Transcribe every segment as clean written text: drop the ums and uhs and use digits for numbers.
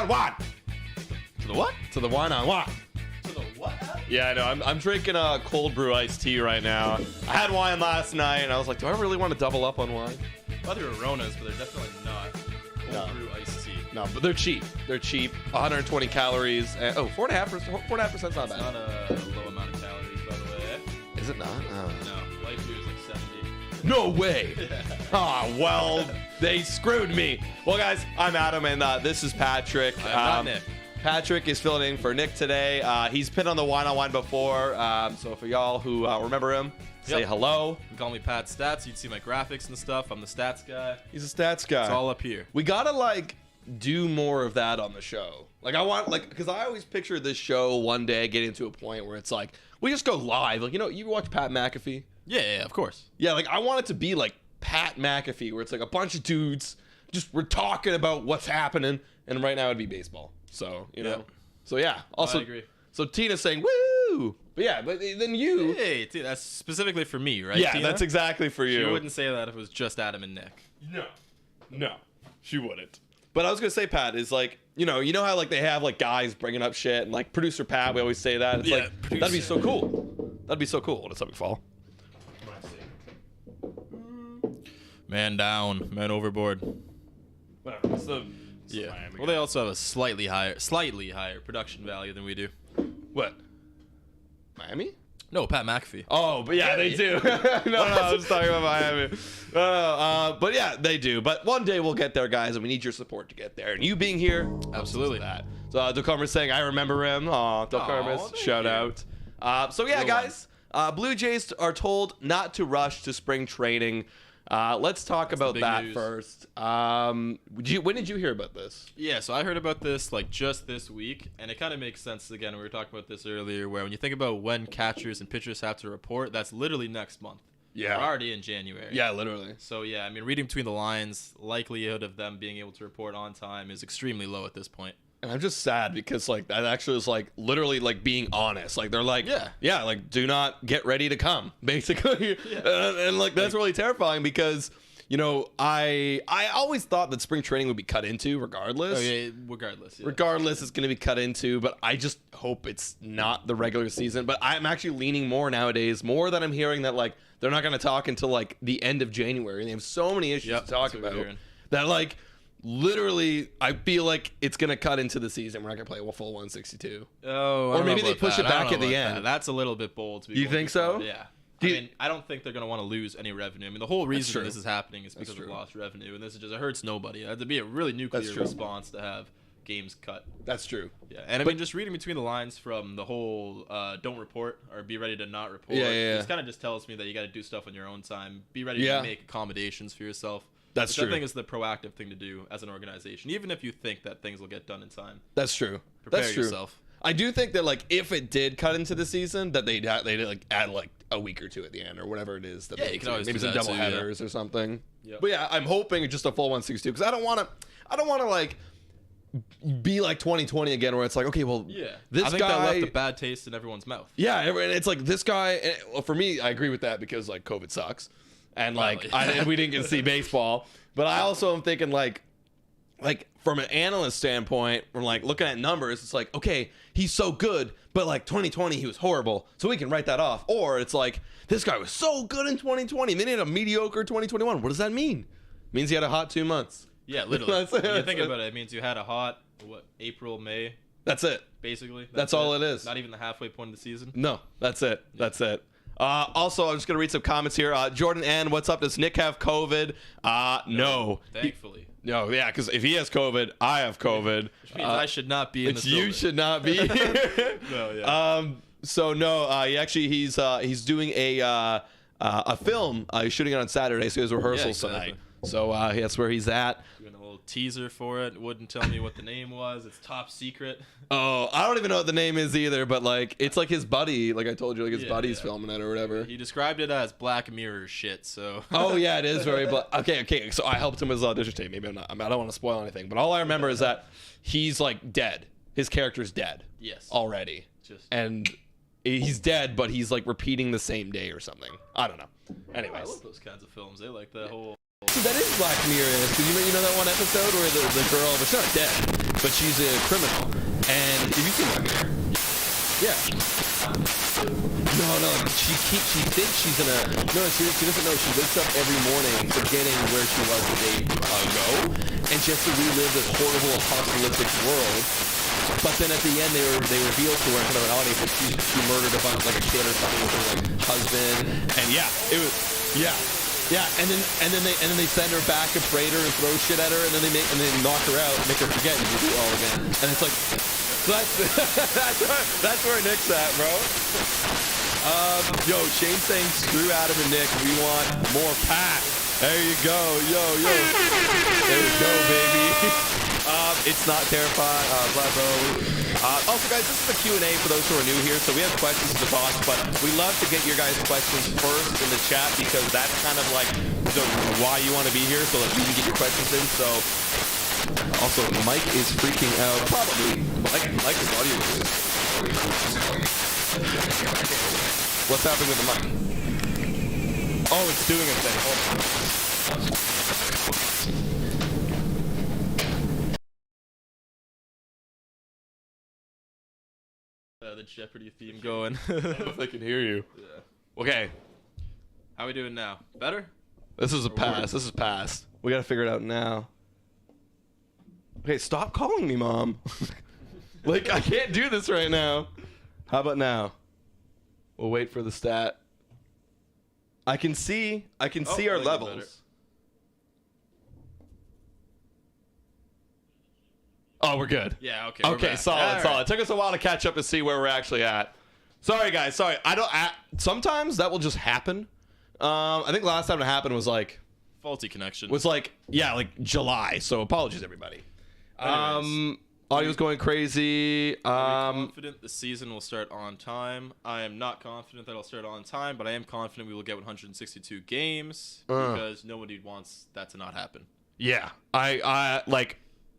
on wine. To the what? To the wine on wine. To the what? Yeah, I know. I'm drinking a cold brew iced tea right now. I had wine last night, and I was like, do I really want to double up on wine? I thought they were Ronas, but they're definitely not. Cold brew iced tea. No, but they're cheap. They're cheap. 120 calories. And, 4.5%. 4.5% is not bad. It's not a low amount of calories, by the way. Is it not? Oh. No, light beer is like 70. No way. Oh, well, they screwed me. Well, guys, I'm Adam, and this is Patrick. I'm not Nick. Patrick is filling in for Nick today. He's been on the Wine on Wine before, so for y'all who remember him, say hello. You can call me Pat Stats. You can see my graphics and stuff. I'm the stats guy. He's a stats guy. It's all up here. We gotta like do more of that on the show. Like I want, like, because I always picture this show one day getting to a point where it's like we just go live. Like, you know, you watch Pat McAfee. Yeah, of course. Yeah, like I want it to be like Pat McAfee, where it's like a bunch of dudes just we're talking about what's happening, and right now it'd be baseball. So you know, Yep. So yeah. Also, I agree. So Tina's saying woo, but yeah, but then you. Hey, that's specifically for me, right? Yeah, Tina? that's exactly for you. She wouldn't say that if it was just Adam and Nick. No, she wouldn't. But I was gonna say, Pat, is like, you know how like they have like guys bringing up shit, and like producer Pat, we always say that. It's Yeah, like producer. that'd be so cool. That'd be so cool. What's up, McFall? Man down, man overboard. Whatever. It's the Yeah. Miami Well, guy. they also have a slightly higher production value than we do. What? Miami? No, Pat McAfee. Oh, but yeah, they do. no, I was talking about Miami. But yeah, they do. But one day we'll get there, guys, and we need your support to get there. And you being here, Absolutely. that. So Delcarmer's saying, I remember him. Aw, Delcarmer's, thank shout you. out. So yeah, Real guys, Blue Jays are told not to rush to spring training. Let's talk about big that news. first. When did you hear about this? Yeah, so I heard about this like just this week, and it kind of makes sense. Again, we were talking about this earlier, where when you think about when catchers and pitchers have to report, that's literally next month. Yeah. We're already in January. Yeah, literally. So yeah, I mean, reading between the lines, likelihood of them being able to report on time is extremely low at this point. And I'm just sad because like that actually is like literally like being honest. Like they're like, yeah, like do not get ready to come, basically. Yeah. And like that's really terrifying because, you know, I always thought that spring training would be cut into regardless. Oh yeah, regardless. Yeah. Regardless, it's going to be cut into, but I just hope it's not the regular season. But I'm actually leaning more nowadays, more that I'm hearing that like they're not going to talk until like the end of January. And they have so many issues to talk that's what we're about hearing. that like literally I feel like it's going to cut into the season. We're not going to play a full 162. Oh, Or maybe they push it back at the end. That's a little bit bold. To be You going think too far. so? Yeah. Do you- I mean, I don't think they're going to want to lose any revenue. I mean, the whole reason true. this is happening is because true. of lost revenue, and this is just it hurts nobody. It'd be a really nuclear true. response to have games cut. That's true. Yeah, and I mean, just reading between the lines from the whole don't report or be ready to not report. Yeah. This kind of just tells me that you got to do stuff on your own time. Be ready Yeah. to make accommodations for yourself. That's Which true. I think is the proactive thing to do as an organization, even if you think that things will get done in time. That's true. Prepare That's true. yourself. I do think that like if it did cut into the season, that they'd like add like a week or two at the end or whatever it is. That Yeah, they you can do. always maybe do some that double too, yeah. headers or something. Yep. But yeah, I'm hoping just a full 162 because I don't want to like be like 2020 again where it's like, okay, well, Yeah, this I think guy that left a bad taste in everyone's mouth. Yeah, and it's like this guy. And, well, for me, I agree with that because like COVID sucks, and like Well, we didn't get to see baseball. But I also am thinking like from an analyst standpoint, from like looking at numbers, it's like, okay, he's so good, but like 2020 he was horrible, so we can write that off. Or it's like this guy was so good in 2020, and then he had a mediocre 2021. What does that mean? It means he had a hot 2 months. Yeah, literally. That's it. When you think about it, it means you had a hot April, May, That's it. basically. That's all it is. Not even the halfway point of the season. No, that's it. That's it. Also, I'm just gonna read some comments here. Jordan N, what's up? Does Nick have COVID? No. Thankfully. No, yeah, because if he has COVID, I have COVID. Which means I should not be in this You building. should not be here. No, yeah. So no, he's doing a film. He's shooting it on Saturday, so he has rehearsals exactly. tonight. So that's where he's at. Doing a little teaser for it. Wouldn't tell me what the name was. It's top secret. Oh, I don't even know what the name is either, but like it's like his buddy, like I told you, like his Yeah, buddy's yeah. filming it or whatever. He described it as Black Mirror shit, so. Oh yeah, it is very okay. So I helped him with his audition tape. Maybe I'm not. I don't want to spoil anything, but all I remember is that he's like dead. His character's dead. Yes. Already. And he's dead, but he's like repeating the same day or something. I don't know. Anyways. I love those kinds of films. They like the whole So that is Black Mirror, because you know that one episode where the girl, but she's not dead, but she's a criminal. And have you seen Black Mirror? Yeah. No, she thinks she's in a, no, she doesn't know. She wakes up every morning forgetting where she was the day ago, and she has to relive this horrible apocalyptic world. But then at the end, they reveal to her in front of an audience that she murdered a bunch, like a kid or something with her like husband. And yeah, it was, yeah. And then they send her back and braid her and throw shit at her, and then they knock her out, make her forget, and do it all again. And it's like, that's where Nick's at, bro. Yo, Shane saying screw Adam and Nick. We want more Pat. There you go, yo. There we go, baby. It's not terrifying. Blah, bro. Also, guys, this is a Q&A for those who are new here, so we have questions in the box, but we love to get your guys' questions first in the chat because that's kind of like why you want to be here, so that we can get your questions in. So, also, Mike is freaking out. Probably. Mike is audio. What's happening with the mic? Oh, it's doing a thing. Hold on. The Jeopardy theme going. I don't know if I can hear you. Yeah. Okay. How we doing now? Better? This is a pass. This is past. We gotta figure it out now. Okay, stop calling me, Mom. Like, I can't do this right now. How about now? We'll wait for the stat. I can see our levels. Oh, we're good. Yeah, okay. Okay, solid. It took us a while to catch up to see where we're actually at. Sorry, guys. Sorry. Sometimes that will just happen. I think last time it happened was like faulty connection. like July. So apologies, everybody. Anyways, Audio's going crazy. I'm confident the season will start on time. I am not confident that it'll start on time, but I am confident we will get 162 games because nobody wants that to not happen. Yeah,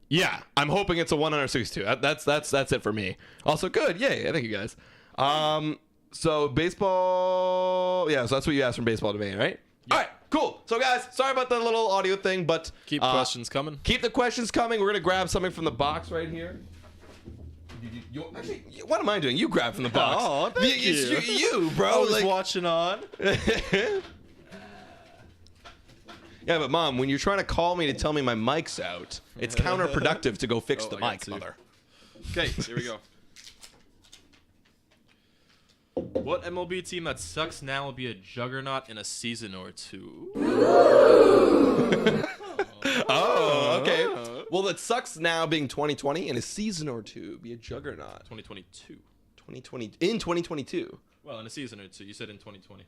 yeah, I'm hoping it's a 162. That's it for me. Also, good. Yay. Thank you, guys. So baseball. Yeah, so that's what you asked from Baseball Domain, right? Yep. All right, cool. So, guys, sorry about the little audio thing, but keep questions coming. Keep the questions coming. We're gonna grab something from the box right here. Actually, what am I doing? You grab from the box. Oh, thank you. You, bro. I was watching on. Yeah, but Mom, when you're trying to call me to tell me my mic's out, it's counterproductive to go fix the mic, mother. Okay, here we go. What MLB team that sucks now will be a juggernaut in a season or two? Oh, okay. Well, that sucks now being 2020 in a season or two be a juggernaut. 2022. 2020 in 2022. Well, in a season or two. You said in 2020.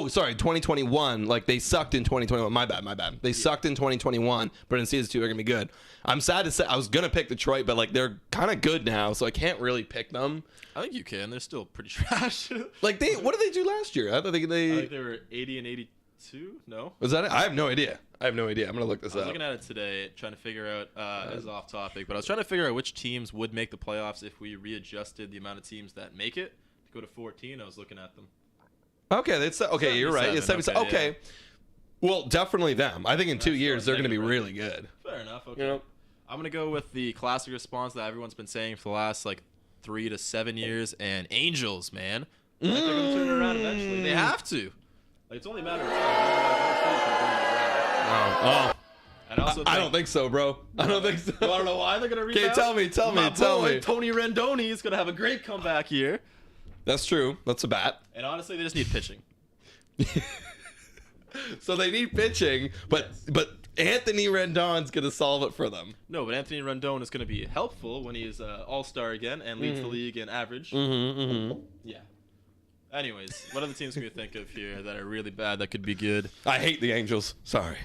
Sorry, 2021. Like, they sucked in 2021. My bad. They sucked in 2021, but in season 2 they're gonna be good. I'm sad to say I was gonna pick Detroit, but like they're kind of good now, so I can't really pick them. I think you can. They're still pretty trash. Like what did they do last year? I think they were 80 and 82. No, was that it? I have no idea. I'm gonna look this up. I was looking at it today, trying to figure out. This is off topic, but I was trying to figure out which teams would make the playoffs if we readjusted the amount of teams that make it to go to 14. I was looking at them. Okay, okay, you're right. It's 77. Okay. Yeah. Well, definitely them. I think in 2 years they're going to be really good. Fair enough. Okay. You know? I'm going to go with the classic response that everyone's been saying for the last 3 to 7 years, and Angels, man. They're going to turn it around eventually. They have to. It's only a matter of time. Oh. And also, I don't think so, bro. I don't think so. I don't know why they're going to rebound. Okay, tell me. Tony Rendoni is going to have a great comeback here. That's true. That's a bat. And honestly, they just need pitching. So they need pitching, but Anthony Rendon's going to solve it for them. No, but Anthony Rendon is going to be helpful when he's all-star again and leads the league in average. Yeah. Anyways, what other teams can we think of here that are really bad that could be good? I hate the Angels. Sorry.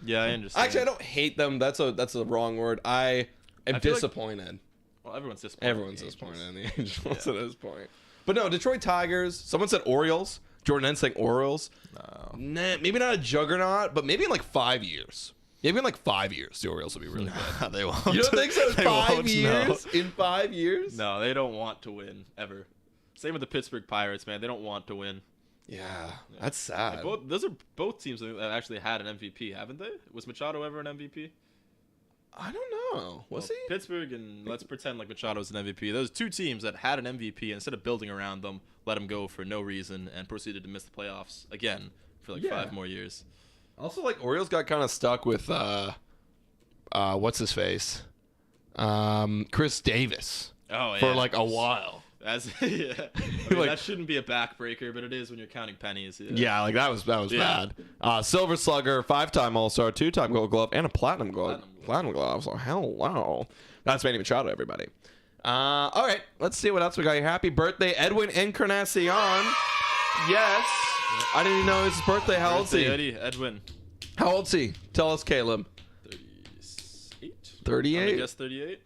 Yeah, I understand. Actually, I don't hate them. That's a wrong word. I am disappointed. Well, everyone's disappointed. Everyone's disappointed in the Angels at this point. But no, Detroit Tigers. Someone said Orioles. Jordan N saying Orioles. No. Nah, maybe not a juggernaut, but maybe in 5 years. Maybe in 5 years, the Orioles will be really good. They won't. You don't think so? In 5 years? In 5 years? No, they don't want to win ever. Same with the Pittsburgh Pirates, man. They don't want to win. Yeah, that's sad. Those are both teams that actually had an MVP, haven't they? Was Machado ever an MVP? I don't know. Was he? Pittsburgh, and let's pretend like Machado's an MVP. Those two teams that had an MVP, and instead of building around them, let him go for no reason and proceeded to miss the playoffs again for like 5 more years. Also, like, Orioles got kind of stuck with what's his face, Chris Davis. Oh, yeah. For like a while. That's yeah. I mean, that shouldn't be a backbreaker, but it is when you're counting pennies. Yeah, like that was bad. Silver Slugger, 5-time All-Star, 2-time Gold Glove, and a Platinum Glove. So hello. That's Manny Machado, everybody. All right, let's see what else we got here. Happy birthday, Edwin Encarnacion. Yes. I didn't even know it was his birthday. How old is he? Eddie, Edwin. How old is he? Tell us, Caleb. 38. 38? I guess 38.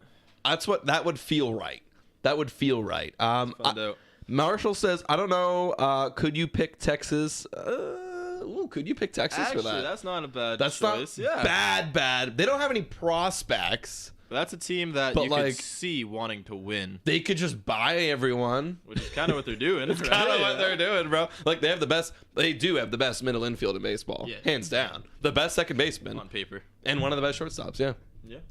That would feel right. That would feel right. Find out. Marshall says, I don't know. Could you pick Texas? Could you pick Texas for that? Actually, that's not a bad That's choice. not bad. They don't have any prospects. But that's a team that you could see wanting to win. They could just buy everyone. Which is kind of what they're doing. It's kind of what they're doing, bro. Like, they do have the best middle infield in baseball. Yeah. Hands down. The best second baseman. On paper. And one of the best shortstops, yeah.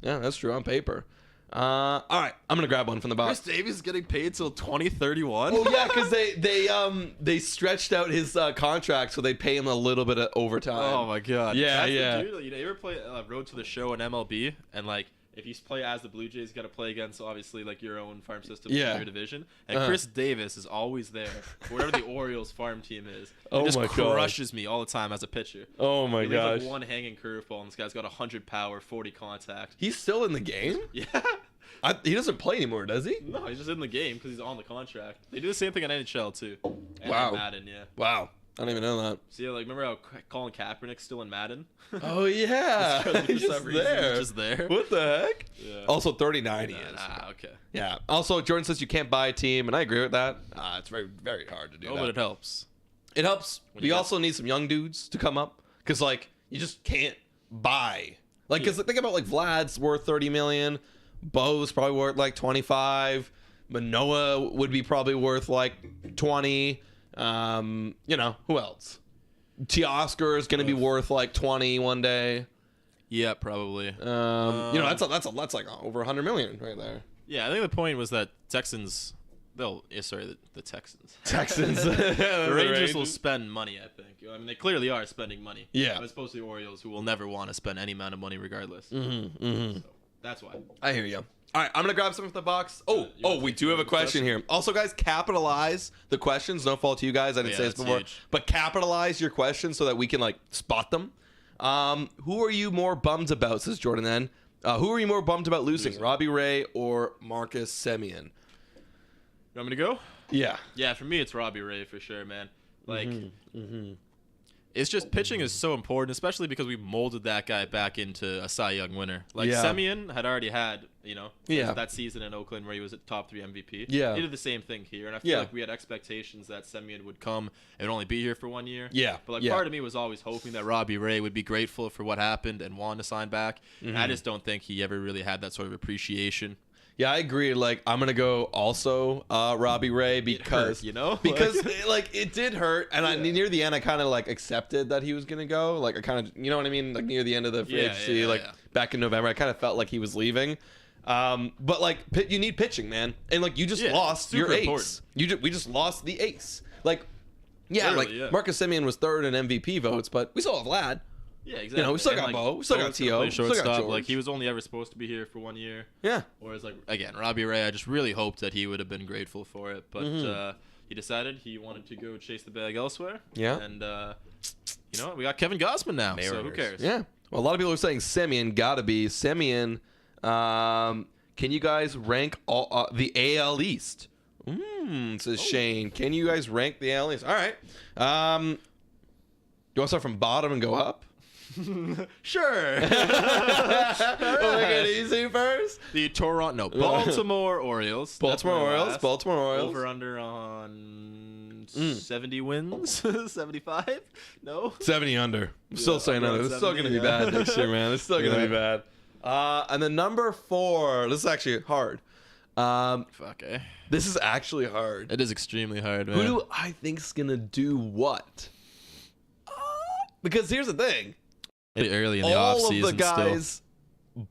Yeah, that's true on paper. All right, I'm gonna grab one from the box. Chris Davis is getting paid till 2031. Oh yeah, because they stretched out his contract so they pay him a little bit of overtime. Oh my god. Yeah, That's the dude, you ever play Road to the Show in MLB and like if you play as the Blue Jays, you got to play against obviously like your own farm system in your division. And Chris Davis is always there, whatever the Orioles farm team is. He just crushes me all the time as a pitcher. Oh my gosh! Like one hanging curveball, and this guy's got 100 power, 40 contact. He's still in the game. Yeah. He doesn't play anymore, does he? No, he's just in the game because he's on the contract. They do the same thing in NHL too. And Wow. Madden, yeah. Wow. I don't even know that. So yeah, like remember how Colin Kaepernick's still in Madden? Oh yeah, he's just there. What the heck? Yeah. Also 39 he is. Okay. Yeah. Also, Jordan says you can't buy a team, and I agree with that. It's very, very hard to do that. But it helps. It helps. We also need some young dudes to come up because like you just can't buy. Like, because think about like Vlad's worth 30 million, Bo's probably worth like 25, Manoah would be probably worth like 20. Who else? Teoscar is going to be worth like 20 one day. Yeah, probably. That's like over 100 million right there. Yeah, I think the point was that Texans. The Texans. The Rangers will spend money, I think. I mean, they clearly are spending money. Yeah. As opposed to the Orioles, who will never want to spend any amount of money regardless. Mm-hmm. So that's why. I hear you. All right, I'm going to grab some from the box. We do have a question here. Also, guys, capitalize the questions. No fault to you guys. I didn't say this before. Huge. But capitalize your questions so that we can, like, spot them. Who are you more bummed about, says Jordan then. Who are you more bummed about losing, Robbie Ray or Marcus Semien? You want me to go? Yeah. Yeah, for me, it's Robbie Ray for sure, man. Like, it's just pitching is so important, especially because we molded that guy back into a Cy Young winner. Like, Semien had already had, that season in Oakland where he was a top 3 MVP. Yeah. He did the same thing here, and I feel like we had expectations that Semien would come and only be here for 1 year. Yeah. But, like, part of me was always hoping that Robbie Ray would be grateful for what happened and want to sign back. And I just don't think he ever really had that sort of appreciation. Yeah, I agree. Like, I'm gonna go also Robbie Ray because it hurt, because it did hurt, and near the end I kind of like accepted that he was gonna go. Like I kind of, you know what I mean? Like near the end of the free agency, back in November, I kind of felt like he was leaving. But like you need pitching, man, and like you just lost your ace. We just lost the ace. Like Marcus Semien was third in MVP votes, but we still have Vlad. Yeah, exactly. We still got Bo. We still got T.O. We still got George. Like, he was only ever supposed to be here for 1 year. Yeah. Whereas, like, again, Robbie Ray, I just really hoped that he would have been grateful for it. But he decided he wanted to go chase the bag elsewhere. Yeah. And, you know what? We got Kevin Gausman now, so who cares? Yeah. Well, a lot of people are saying Semien gotta be. Semien, can you guys rank all the AL East? Says Shane. Can you guys rank the AL East? All right. You want to start from bottom and go up? Sure. We'll make it easy first. The Baltimore Orioles. Baltimore Orioles. Over under on 70 wins. 75? No. 70 under. I'm still saying under. It's still gonna be bad next year, man. It's still gonna be bad. And then number 4. This is actually hard. Fuck, eh? This is actually hard. It is extremely hard, man. Who do I think's gonna do what? Because here's the thing. Pretty early in the All offseason of the guys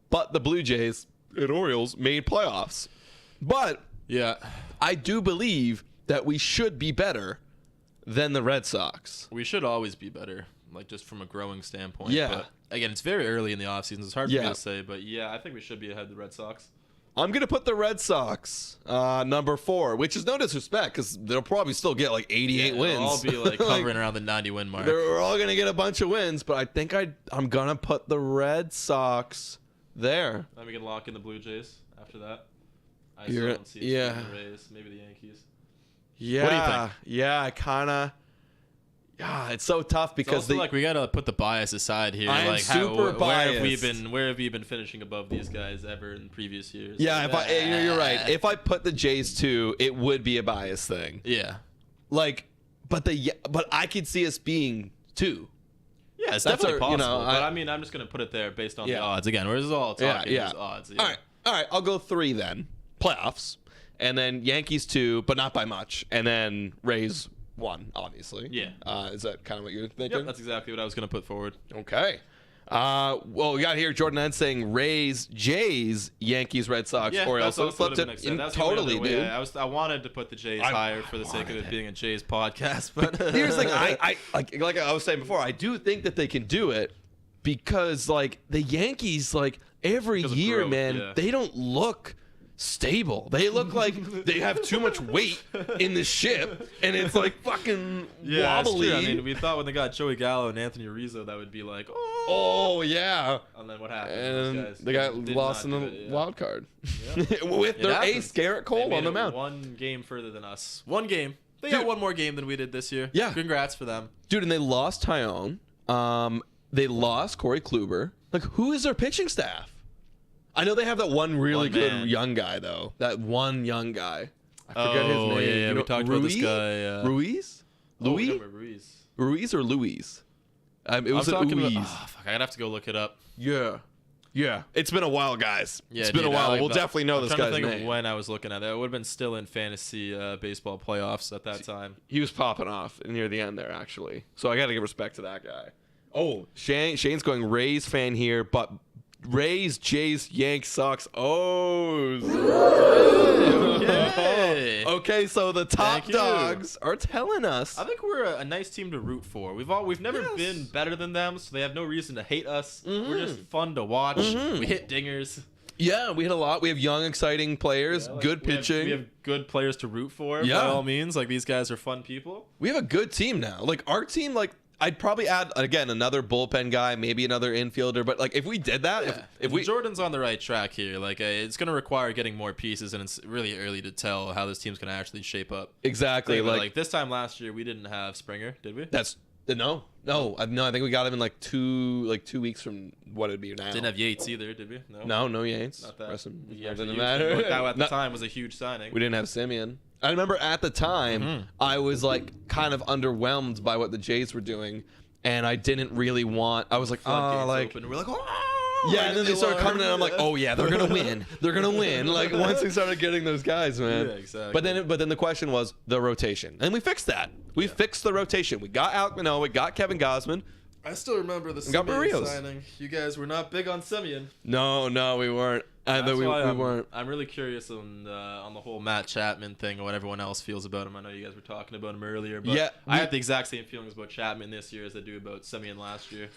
but the Blue Jays and Orioles made playoffs. But yeah, I do believe that we should be better than the Red Sox. we should always be better, like just from a growing standpoint. Yeah. But again, it's very early in the offseason. It's hard for Yeah. me to say, but yeah, I think we should be ahead of the Red Sox. I'm going to put the Red Sox number 4, which is no disrespect because they'll probably still get like 88 wins. They'll all be like hovering around the 90-win mark. They're all going to get a bunch of wins, but I think I'm going to put the Red Sox there. Then we can lock in the Blue Jays after that. I You're- still don't see yeah. the Rays, maybe the Yankees. Yeah. What do you think? Yeah, I kind of. Yeah, it's so tough It's because also like we gotta put the bias aside here. I am like super biased. Where have we been finishing above these guys ever in previous years? Yeah, Like, you're right. If I put the Jays 2, it would be a bias thing. yeah. Like, but I could see us being 2. Yeah, it's That's definitely our- you possible. know, but I mean, I'm just gonna put it there based on Yeah. the odds. Again, we're just all talking Yeah. these odds. All right. I'll go 3 then. Playoffs, and then Yankees 2, but not by much, and then Rays 1, obviously. Yeah. Is that kind of what you're thinking? Yep, that's exactly what I was gonna put forward. Okay. Well, we got here Jordan Ed saying Rays, Jays, Yankees, Red Sox, Yeah, Orioles. that's So also flipped what it said. in That's the only totally, other way. dude. I wanted to put the Jays I higher for the sake of wanted it it. being a Jays podcast, but Here's the thing. I like I was saying before, I do think that they can do it because like the Yankees, like every Because of year, growth, man, yeah. they don't look stable. They look like they have too much weight in the ship, and it's like fucking that's wobbly. true. I mean, we thought when they got Joey Gallo and Anthony Rizzo, that would be like, oh yeah, and then what happened? and Those guys they got did lost in not the do it, yeah. wild card Yeah. with It their happens. ace Garrett They Cole made on the it mound. one game further than us. One game. They Dude. got one more game than we did this year. Yeah. Congrats for them. Dude, and they lost Tyone. They lost Corey Kluber. Like, who is their pitching staff? I know they have that one really One good man. young guy, though. That one young guy. I forget his name. Yeah, You we know, talked about this guy. Ruiz? Louis? Ruiz. Ruiz or Louis? It was I'm talking Louis. about. Oh, fuck, I'd have to go look it up. Yeah. Yeah. It's been a while, guys. Yeah, it's been dude, a while. I like We'll that. definitely know I'm this trying guy's to think name. of when I was looking at that. It would have been still in fantasy baseball playoffs at that time. He was popping off near the end there, actually. So I got to give respect to that guy. Oh, Shane's going Rays fan here, but Rays, Jays, Yanks, Sox, O's. Okay. Okay, so the top Thank you. dogs are telling us. I think we're a nice team to root for. We've never Yes. been better than them, so they have no reason to hate us. Mm-hmm. We're just fun to watch. We hit dingers. Yeah, we hit a lot. We have young, exciting players, Like, good we have- pitching. we have good players to root for. Yeah. By all means, like these guys are fun people. We have a good team now. Like our team, like I'd probably add again another bullpen guy, maybe another infielder. But like if we did that, if we Jordan's on the right track here, like it's going to require getting more pieces, and it's really early to tell how this team's going to actually shape up. exactly Think about it, like this time last year, we didn't have Springer, did we? that's no. I think we got him in like 2 weeks from what it'd be now. Didn't have Yates either, did we? No Yates. Not that. Rest in- Yeah, doesn't huge, matter. but that at the Not- time was a huge signing. We didn't have Simeon. I remember at the time I was like kind of underwhelmed by what the Jays were doing, and I didn't really want. I was like, Floodgates like. open. We're like, oh, Yeah, and then they started coming in. I'm like, oh yeah, they're gonna win. They're gonna win. Like once we started getting those guys, man. Yeah, exactly. But then the question was the rotation, and we fixed that. We fixed the rotation. We got Alec Manoah. We got Kevin Gausman. I still remember the got Simeon Barrios. signing. You guys were not big on Simeon. No, we weren't. That's we why weren't. I'm really curious on the whole Matt Chapman thing and what everyone else feels about him. I know you guys were talking about him earlier, but Yeah, I had the exact same feelings about Chapman this year as I do about Simeon last year.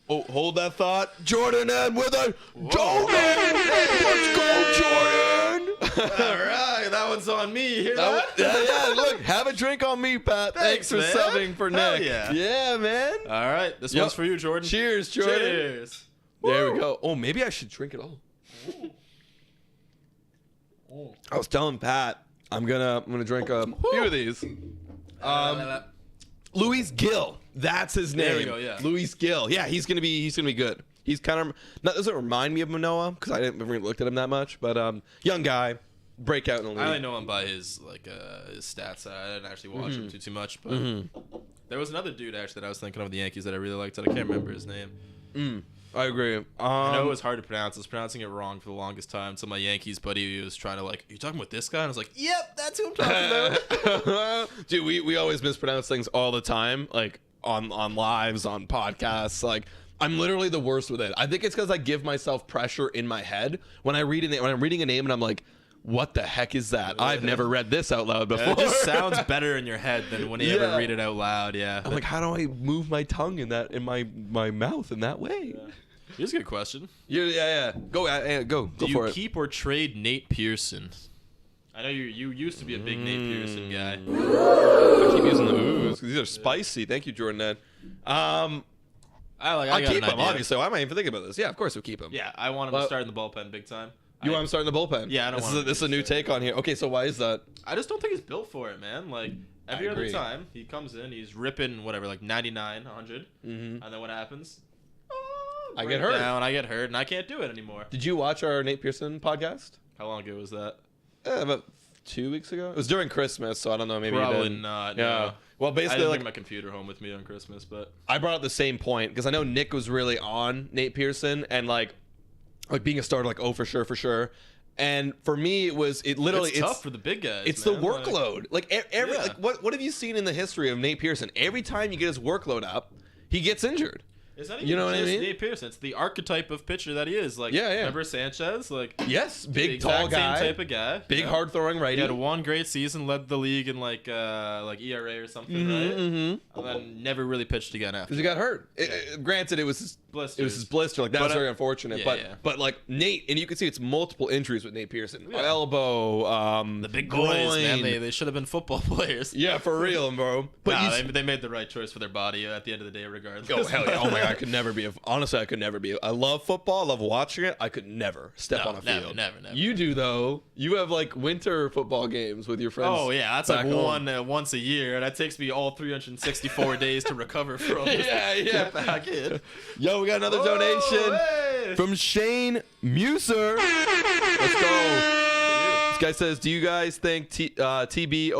Oh, hold that thought, Jordan, and with a go, let's go, Jordan. All right, that one's on me. Hear that? Yeah. Look, have a drink on me, Pat. Thanks for man. subbing for Hell Nick. yeah. Yeah, man. All right, this Yep. one's for you, Jordan. Cheers, Jordan. Cheers. There we go. Oh, maybe I should drink it all. I was telling Pat I'm gonna drink a few of these. Luis Gill, that's his name. There we go, yeah. Luis Gill. Yeah, he's gonna be good. He's kind of doesn't remind me of Manoah because I didn't really looked at him that much, but young guy, breakout in the league. I only know him by his his stats. I didn't actually watch him too much, but there was another dude actually that I was thinking of the Yankees that I really liked. That I can't remember his name. I agree. I know it was hard to pronounce. I was pronouncing it wrong for the longest time. So my Yankees buddy was trying to like, "Are you talking about this guy?" And I was like, "Yep, that's who I'm talking about." Dude, we always mispronounce things all the time, like on lives, on podcasts. Like I'm literally the worst with it. I think it's because I give myself pressure in my head when I'm reading a name and I'm like, what the heck is that? I've never read this out loud before. It just sounds better in your head than when you ever read it out loud. Yeah. I'm like, how do I move my tongue in my mouth in that way? Yeah. Here's a good question. Yeah. Go Do you for it. keep or trade Nate Pearson? I know you used to be a big Nate Pearson guy. I keep using the oohs because these are spicy. Thank you, Jordan Ed. I I'll keep him, him, obviously. Why am I even thinking about this? Yeah, of course we'll keep him. Yeah, I want him to start in the bullpen big time. You want him starting the bullpen? Yeah, I don't want him to This is a new take on here. Okay, so why is that? I just don't think he's built for it, man. Like every other time he comes in, he's ripping whatever, like 99, 100, and then what happens? I get hurt. I get hurt, and I can't do it anymore. Did you watch our Nate Pearson podcast? How long ago was that? About 2 weeks ago. It was during Christmas, so I don't know. Maybe Probably not. Yeah. No. Well, I basically, didn't like bring my computer home with me on Christmas, but I brought up the same point because I know Nick was really on Nate Pearson and like being a starter, like for sure. And for me, it's tough for the big guys. It's man. the workload. Like what have you seen in the history of Nate Pearson? Every time you get his workload up, he gets injured. It's not even you know what I mean? Nate Pearson. It's the archetype of pitcher that he is. Like, remember Sanchez? Like, yes, big tall guy, same type of guy, big hard throwing righty. He had one great season, led the league in like ERA or something, right? And then never really pitched again after. Because he got hurt. Granted, it was his blister. It was his blister. Like that was very unfortunate. But like Nate, and you can see it's multiple injuries with Nate Pearson. Elbow, the big groin. boys, man. They should have been football players. Yeah, for real, bro. But they made the right choice for their body at the end of the day, regardless. Oh hell yeah! Oh my god, I could never be. Honestly, I could never be. I love football. I love watching it. I could never step on a field. Never. You do though. You have like winter football games with your friends. Oh yeah, that's like one once a year, and that takes me all 364 days to recover from. Yeah. Back in. Yo, we got another donation from Shane Muser. Let's go. This guy says, "Do you guys think TB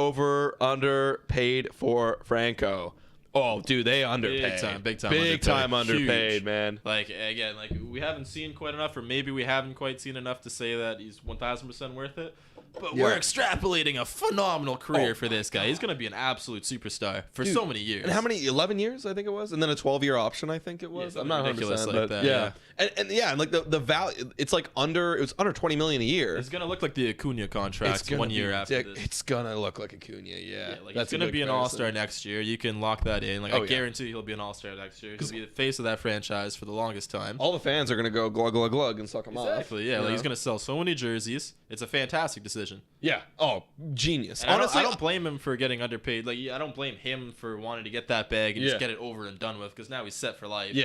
underpaid for Franco?" Oh, dude, they underpaid. Big time underpaid, huge. Man. Like, again, like we haven't seen quite enough, or maybe we haven't quite seen enough to say that he's 1,000% worth it. But we're extrapolating a phenomenal career for this guy. He's going to be an absolute superstar for so many years. And how many? 11 years, I think it was, and then a 12-year option, I think it was. Yeah, I'm not ridiculous 100%, like but that. Yeah. And like the value, it's like it was under 20 million a year. It's going to look like the Acuna contract 1 year after this. It's gonna look like Acuna, yeah. Like he's going to be an all-star next year. You can lock that in. Like I guarantee he'll be an all-star next year. He'll be the face of that franchise for the longest time. All the fans are gonna go glug glug glug and suck him off. Exactly. Yeah. Like he's going to sell so many jerseys. It's a fantastic decision. Yeah. Oh, genius. And honestly, I don't blame him for getting underpaid. Like, I don't blame him for wanting to get that bag and just get it over and done with, because now he's set for life.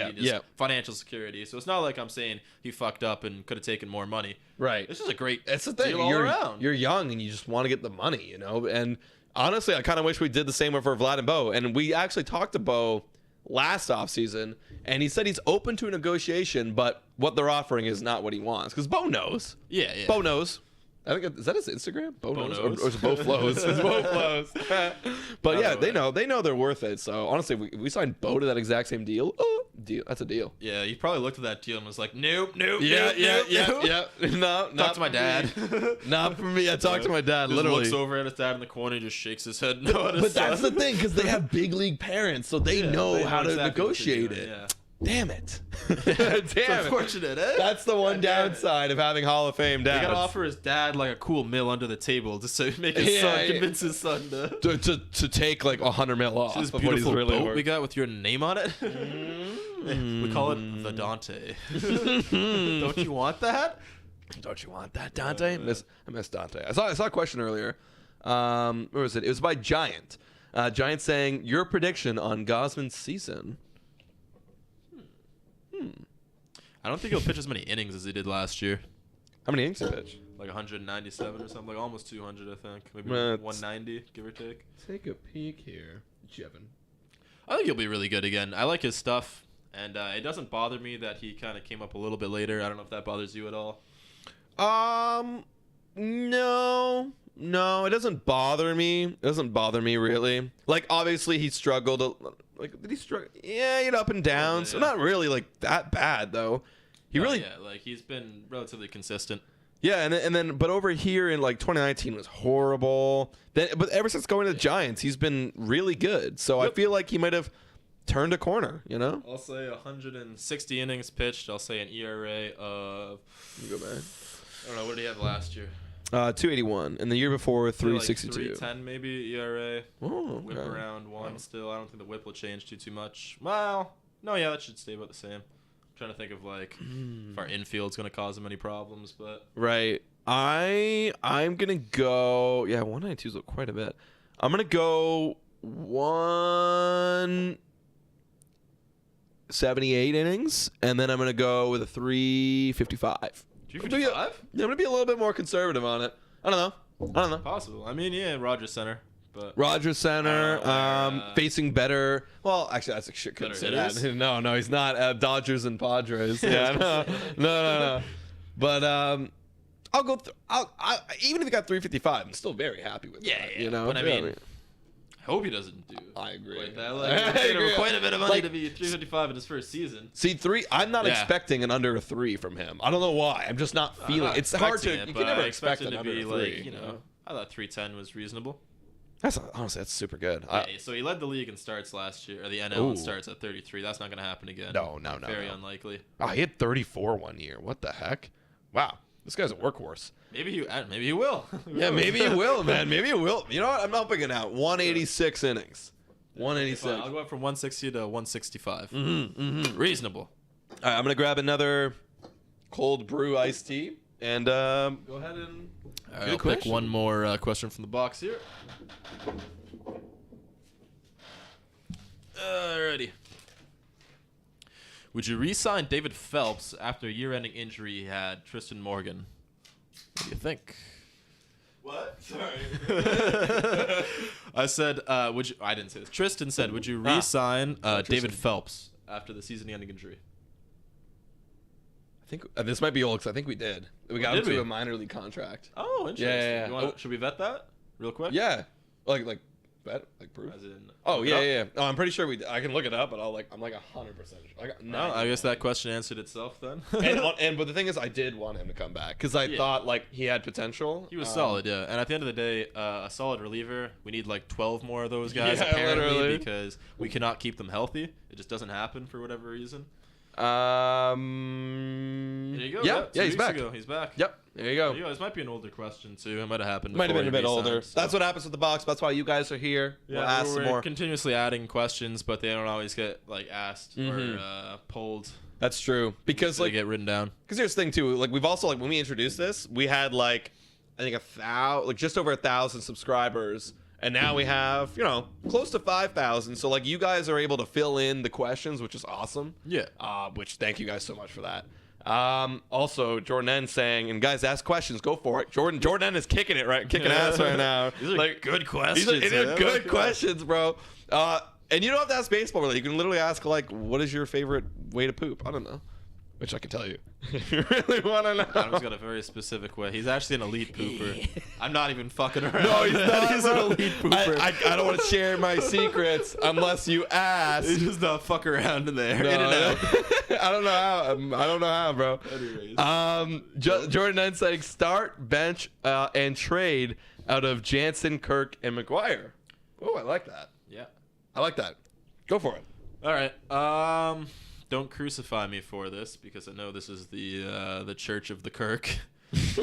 Financial security. So it's not like I'm saying he fucked up and could have taken more money. Right. This is a great That's the thing. deal all around. You're young and you just want to get the money, you know? And honestly, I kind of wish we did the same for Vlad and Bo. And we actually talked to Bo last offseason, and he said he's open to a negotiation, but what they're offering is not what he wants. Because Bo knows. Yeah. Bo knows. I think is that his Instagram? Bo knows. Or is it Bo Flows? It's Bo Flows. But yeah, they know they're worth it. So honestly, we signed Bo to that exact same deal. Deal. That's a deal. Yeah, he probably looked at that deal and was like, nope. Yeah. No, talk to my dad. Not for me. I talked to my dad. Just literally looks over at his dad in the corner and just shakes his head. No, but that's the thing, because they have big league parents, so they know how to negotiate it. Yeah. Damn it. It's unfortunate, eh? That's the one downside of having Hall of Fame dads. You gotta offer his dad like a cool meal under the table just so make his son convince his son to take like 100 mil off. This beautiful boat we got with your name on it. We call it the Dante. Don't you want that? Don't you want that, Dante? I miss Dante. I saw a question earlier. Where was it? It was by Giant. Giant saying, your prediction on Gausman's season. I don't think he'll pitch as many innings as he did last year. How many innings did he pitch? Like 197 or something, like almost 200, I think. Maybe 190, give or take. Take a peek here, Jevin. I think he'll be really good again. I like his stuff, and it doesn't bother me that he kind of came up a little bit later. I don't know if that bothers you at all. No, it doesn't bother me. It doesn't bother me really. Like obviously he struggled Like, did he struggle? Yeah, he had up and downs. So not really like that bad though. He really, yeah, like he's been relatively consistent. yeah, and then, but over here in like 2019 was horrible. Then, but ever since going to the Giants, he's been really good. So I feel like he might have turned a corner. You know, I'll say 160 innings pitched. I'll say an ERA of. You go back. I don't know, what did he have last year? 281, and the year before I feel like 362. 310 maybe ERA. Oh, Whip okay. around 1 still. I don't think the whip will change too much. Well, no, yeah, that should stay about the same. I'm trying to think of like if our infield's gonna cause him any problems, but Right. I'm gonna go. Yeah, 192 is quite a bit. I'm gonna go 178 innings, and then I'm gonna go with a 355. 355? Yeah, I'm gonna be a little bit more conservative on it. I don't know. Possible. I mean, yeah, Rogers Center, but Rogers Center, facing better. Well, actually, that's a shit. Couldn't say Better that. hitters? No, he's not. Dodgers and Padres. Yeah, no. But I'll go. Even if he got 355, I'm still very happy with that. You know, but I mean, I hope he doesn't do. I agree. Like that. Like, I paid him quite a bit of money to be 355 in his first season. See, 3. I'm not expecting an under a 3 from him. I don't know why. I'm just not feeling. It's hard to. You can never expect an under a 3. Like, you know, I thought 310 was reasonable. Honestly, that's super good. Yeah, so he led the league in starts last year, or the NL in starts at 33. That's not going to happen again. No. Very unlikely. Oh, he had 34 one year. What the heck? Wow, this guy's a workhorse. Maybe he will. Yeah, maybe he will, man. Maybe he will. You know what? I'm helping it out. 186 innings. 186. I'll go up from 160 to 165. Mm-hmm. Reasonable. All right, I'm gonna grab another cold brew iced tea and go ahead and. I'll pick one more question from the box here. Alrighty. Would you re-sign David Phelps after a year-ending injury he had, Tristan Morgan? What do you think? What? Sorry. I said, would you? I didn't say this. Tristan said, would you re-sign David Phelps after the season-ending injury? I think this might be old because I think we did. We got him to a minor league contract. Oh, interesting. Yeah. Should we vet that real quick? Yeah. Like proof. As in, yeah. Oh, I'm pretty sure we. I can look it up, but I'm like 100%. I guess that question answered itself then. But the thing is, I did want him to come back because I thought like he had potential. He was solid, yeah. And at the end of the day, a solid reliever. We need like 12 more of those guys apparently literally. because we cannot keep them healthy. It just doesn't happen for whatever reason. There There you go. Yeah, he's back. He's back. Yep. There you go. This might be an older question too. It might have happened. Might have been a bit before he older. re-signed, so. That's what happens with the box. That's why you guys are here. Yeah, we'll ask some we're more. continuously adding questions, but they don't always get like asked or pulled. That's true because They like get written down. because here's the thing too. Like we've also like when we introduced this, we had like I think just over 1,000 subscribers. And now we have, close to 5,000. So, like, you guys are able to fill in the questions, which is awesome. Yeah. Which, thank you guys so much for that. Also, Jordan N saying, and guys, ask questions. Go for it. Jordan N is kicking ass right now. These are good questions. These are good questions, bro. And you don't have to ask baseball related. You can literally ask, like, what is your favorite way to poop? I don't know. Which I can tell you. If you really want to know. Adam's got a very specific way. He's actually an elite pooper. I'm not even fucking around. No, he's not. He's an elite pooper. I don't want to share my secrets unless you ask. He does not fuck around in there. No, In and out. I don't know how, bro. Anyways. Jordan N saying start, bench, and trade out of Jansen, Kirk, and Maguire. Oh, I like that. Yeah. I like that. Go for it. All right. Don't crucify me for this because I know this is the church of the Kirk.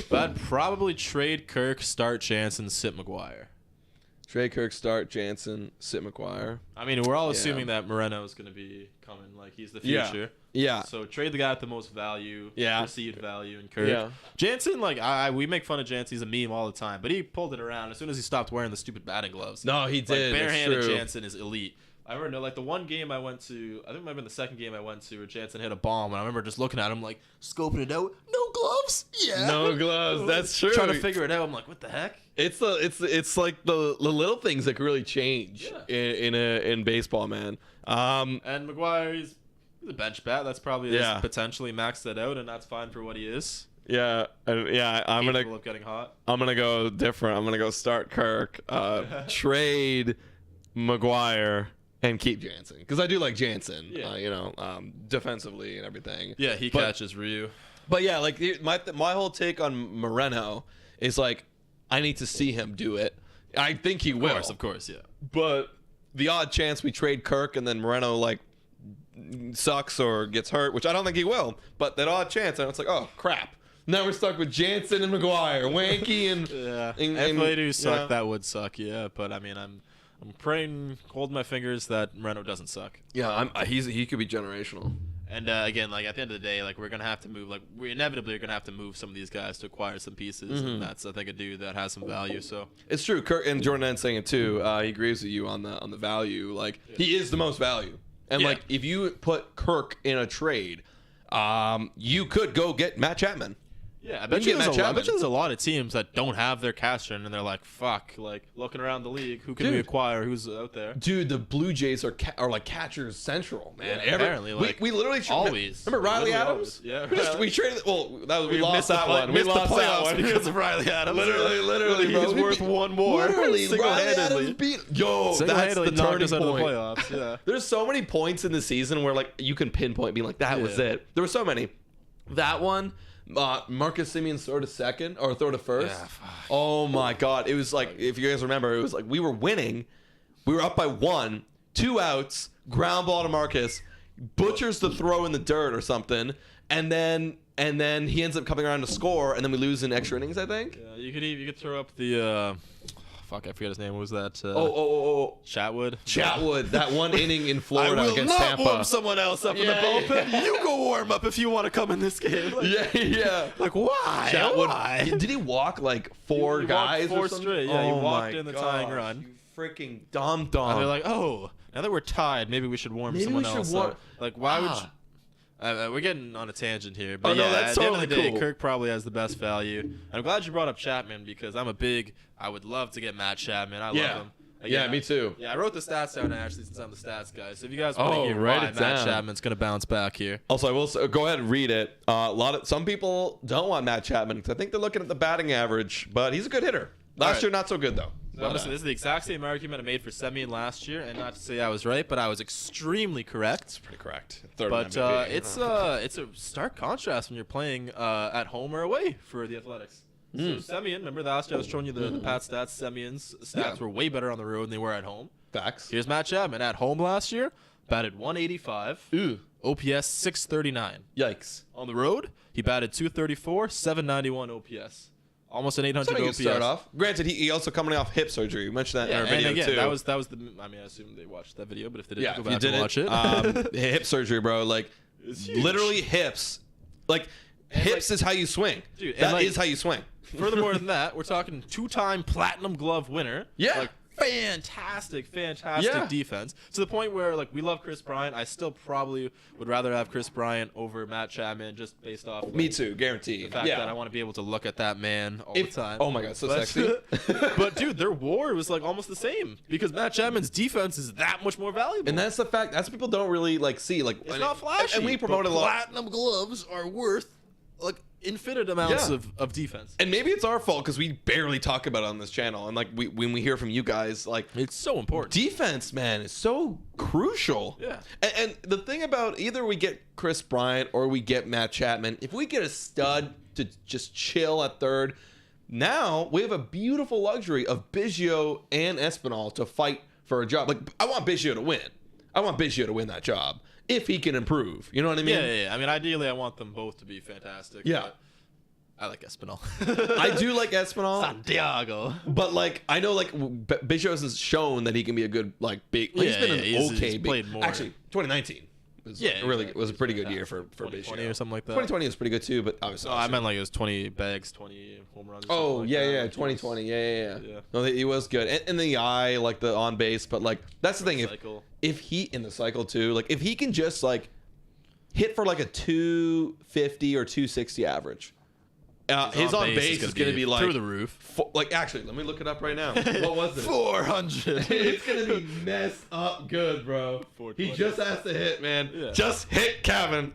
But I'd probably trade Kirk, start Jansen, sit Maguire. Trade Kirk, start Jansen, sit Maguire. I mean, we're all assuming that Moreno is going to be coming, like he's the future. Yeah. So trade the guy with the most value, perceived value in Kirk. Yeah. Jansen, like we make fun of Jansen, he's a meme all the time, but he pulled it around as soon as he stopped wearing the stupid batting gloves. No, he did. Like, barehanded it's true. Jansen is elite. I remember, like, the one game I went to, I think it might have been the second game I went to where Jansen hit a bomb, and I remember just looking at him, like, scoping it out. No gloves? Yeah. No gloves. That's true. Trying to figure it out. I'm like, what the heck? It's like the little things that can really change in baseball, man. And Maguire, he's a bench bat. That's probably potentially maxed it out, and that's fine for what he is. Yeah, I'm Capable of getting hot. I'm gonna go different. I'm gonna go start Kirk, trade Maguire, and keep Jansen because I do like Jansen. Yeah. Defensively and everything. Yeah, he catches Ryu. But yeah, like my whole take on Moreno is like I need to see him do it. I think he will. Of course, yeah. But the odd chance we trade Kirk and then Moreno like sucks or gets hurt, which I don't think he will, but that odd chance, and it's like, oh crap. Now we're stuck with Jansen and Maguire, Wanky and if they do suck, that would suck, yeah. But I mean, I'm praying, holding my fingers that Moreno doesn't suck. Yeah, he could be generational. And again, like at the end of the day, like we're gonna have to move. Like we inevitably are gonna have to move some of these guys to acquire some pieces, and that's I think a dude that has some value. So it's true. Kirk and Jordan N's saying it too. He agrees with you on the value. Like he is the most value, and like if you put Kirk in a trade, you could go get Matt Chapman. Yeah, I bet you there's a lot of teams that don't have their cash in, and they're like, "Fuck!" Like looking around the league, who can we acquire? Who's out there? Dude, the Blue Jays are like catchers central, man. Yeah, apparently, like we literally always. Remember Riley Adams? Yeah, we traded. Well, we lost that one. We lost that one because of Riley Adams. Literally, bro. He's worth one more. Literally, Riley Adams beat. Yo, that's the turning point. Of the playoffs. Yeah. There's so many points in the season where like you can pinpoint, being like that was it. There were so many. That one. Marcus Semien throw to second or throw to first. Yeah, oh my God. It was like, if you guys remember, it was like we were winning. We were up by 1, 2 outs, ground ball to Marcus, butchers the throw in the dirt or something, and then he ends up coming around to score, and then we lose in extra innings, I think. Yeah, you could throw up the fuck, I forget his name. What was that? Chatwood. That one inning in Florida against Tampa. I will not warm someone else up in the bullpen. Yeah. You go warm up if you want to come in this game. Like, yeah. Like, why? Chatwood. Why? Did he walk like 4 guys four or something? Straight. Yeah, he walked in the tying run. You freaking dumb. And they're like, oh, now that we're tied, maybe we should warm someone else up. Like, why would you? We're getting on a tangent here, but that's at the end totally of the day, cool. Kirk probably has the best value. I'm glad you brought up Chapman because I would love to get Matt Chapman. I love him. Again, me too. Yeah, I wrote the stats down actually since I'm the stats guy. So if you guys want to hear why Matt Chapman's going to bounce back here. Also, I will go ahead and read it. Some people don't want Matt Chapman because I think they're looking at the batting average, but he's a good hitter. Last year, not so good though. Honestly, this is the exact same argument I made for Semien last year, and not to say I was right, but I was extremely correct. It's pretty correct. But it's a stark contrast when you're playing at home or away for the Athletics. So Semien, remember last year I was showing you the Pat stats. Semien's stats were way better on the road than they were at home. Facts. Here's Matt Chapman at home last year, batted 185. OPS 639. Yikes. On the road, he batted 234, 791 OPS. Almost an 800 OPS. Start off. Granted, he also coming off hip surgery. You mentioned that in our video again, too. that was the. I mean, I assume they watched that video, but if they didn't, go back and watch it. Hip surgery, bro. Like literally hips. Like hips is how you swing. Dude, that is how you swing. Furthermore than that, we're talking 2-time platinum glove winner. Yeah. Like, fantastic defense to the point where like we love Chris Bryant. I still probably would rather have Chris Bryant over Matt Chapman just based off me too, guaranteed. The fact that I want to be able to look at that man all the time. Oh my God, so sexy. But dude, their WAR was like almost the same because Matt Chapman's defense is that much more valuable. And that's the fact. That's what people don't really like see. Like it's not flashy. And we promoted a lot. Platinum gloves are worth like infinite amounts of defense. And maybe it's our fault because we barely talk about it on this channel. And like when we hear from you guys, like it's so important. Defense, man, is so crucial. Yeah. And the thing about either we get Chris Bryant or we get Matt Chapman, if we get a stud to just chill at third, now we have a beautiful luxury of Biggio and Espinal to fight for a job. Like I want Biggio to win. I want Biggio to win that job. If he can improve, you know what I mean? Yeah. I mean, ideally, I want them both to be fantastic. Yeah, I like Espinal. I do like Espinal. Santiago. But like, I know like Biggio has shown that he can be a good like big. He's been an okay. He's played more. Actually, 2019 was a pretty good year for Biggio. 2020 or something like that. 2020 was pretty good too, but obviously. I meant like it was 20 bags, 20 home runs. Oh like yeah, 2020, yeah. No, he was good, and in the eye, like the on base, but like that's the thing. If he in the cycle too, like if he can just like hit for like a 250 or 260 average. His on base is going to be like through the roof. Like actually, let me look it up right now. What was it? 400. It's going to be messed up good, bro. He just has to hit, man. Yeah. Just hit, Kevin.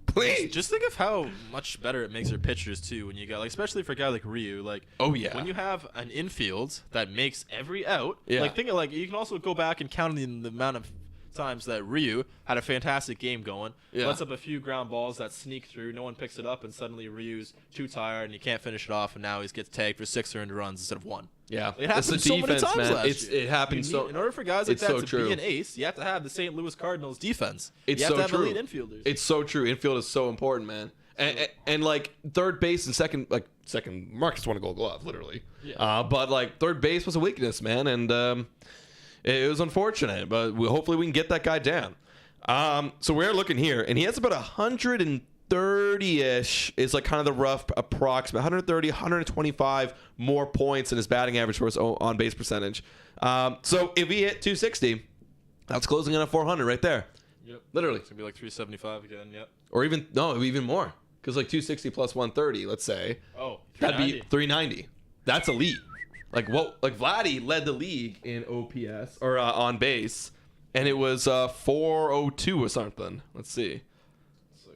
Please. Just think of how much better it makes your pitchers too when you got like, especially for a guy like Ryu. Like, when you have an infield that makes every out. Yeah. Like think of like you can also go back and count the amount of times that Ryu had a fantastic game going, Yeah. lets up a few ground balls that sneak through, no one picks it up, and suddenly Ryu's too tired and he can't finish it off, and now he gets tagged for 6 earned runs instead of 1. Yeah, It happened it's the so defense, many times man. last year. It happens so. In order for guys like it's that so to true. be an ace, you have to have the St. Louis Cardinals defense. It's you have so to have true. elite infielders. It's so true. Infield is so important, man. And like third base and second, Marcus won a Gold Glove, literally. Yeah. But like third base was a weakness, man, and it was unfortunate. But hopefully we can get that guy down. So we're looking here, and he has about 130-ish. Is like kind of the rough approximate 130, 125 more points in his batting average for his on base percentage. So if he hit 260, that's closing in at 400 right there. Yep. Literally. It's gonna be like 375 again. Yep. Or even more, because like 260 plus 130, let's say, Oh, that'd be 390. That's elite. Like Vladdy led the league in OPS or on base, and it was 402 or something. Let's see,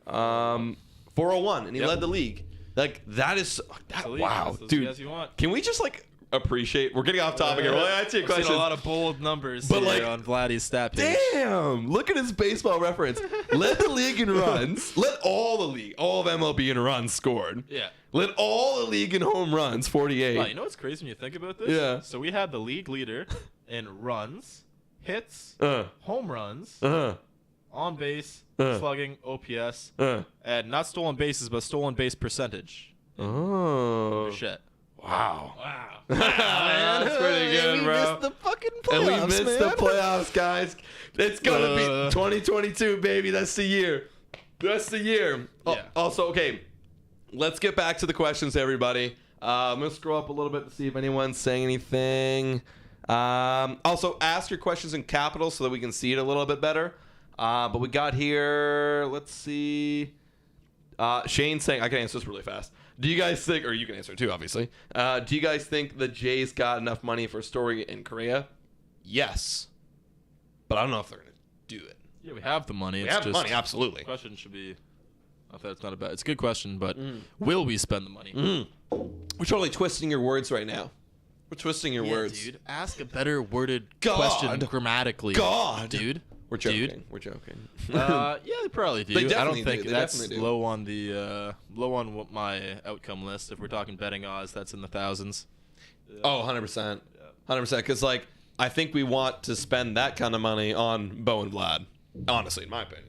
401, and he led the league. Like that is wow, dude. As you want. Can we just like appreciate? We're getting off topic here. Well, I answer your I've seen question. a lot of bold numbers But, here like, on Vladdy's stat page. Damn! Look at his baseball reference. Led the league in runs. Led all of MLB in runs scored. Yeah. Led all the league in home runs, 48. Well, you know what's crazy when you think about this? Yeah. So we had the league leader in runs, hits, home runs, on base, slugging, OPS, and not stolen bases, but stolen base percentage. Oh. Shit. Wow. Wow. That's pretty good, we bro. missed the fucking playoffs, And we missed man. the playoffs, guys. It's gonna be 2022, baby. That's the year. That's the year. Yeah. Also, okay, let's get back to the questions, everybody. I'm gonna scroll up a little bit to see if anyone's saying anything. Also, ask your questions in capitals so that we can see it a little bit better. But we got here. Let's see. Shane saying, I can answer this really fast. Do you guys think, or you can answer it too, obviously. Do you guys think the Jays got enough money for Story in Korea? Yes. But I don't know if they're going to do it. Yeah, we have the money. We It's have just, money, absolutely. The question should be, I thought it's not a bad. It's a good question, but will we spend the money? We're totally twisting your words right now. We're twisting your words. Dude. Ask a better worded God. question grammatically. God. Dude. We're joking. Dude. We're joking. Yeah, they probably do. They I definitely don't think do. They that's definitely do. low on the my outcome list. If we're talking betting odds, that's in the thousands. Oh, 100%. 100%. Because, like, I think we want to spend that kind of money on Bo and Vlad. Honestly, in my opinion.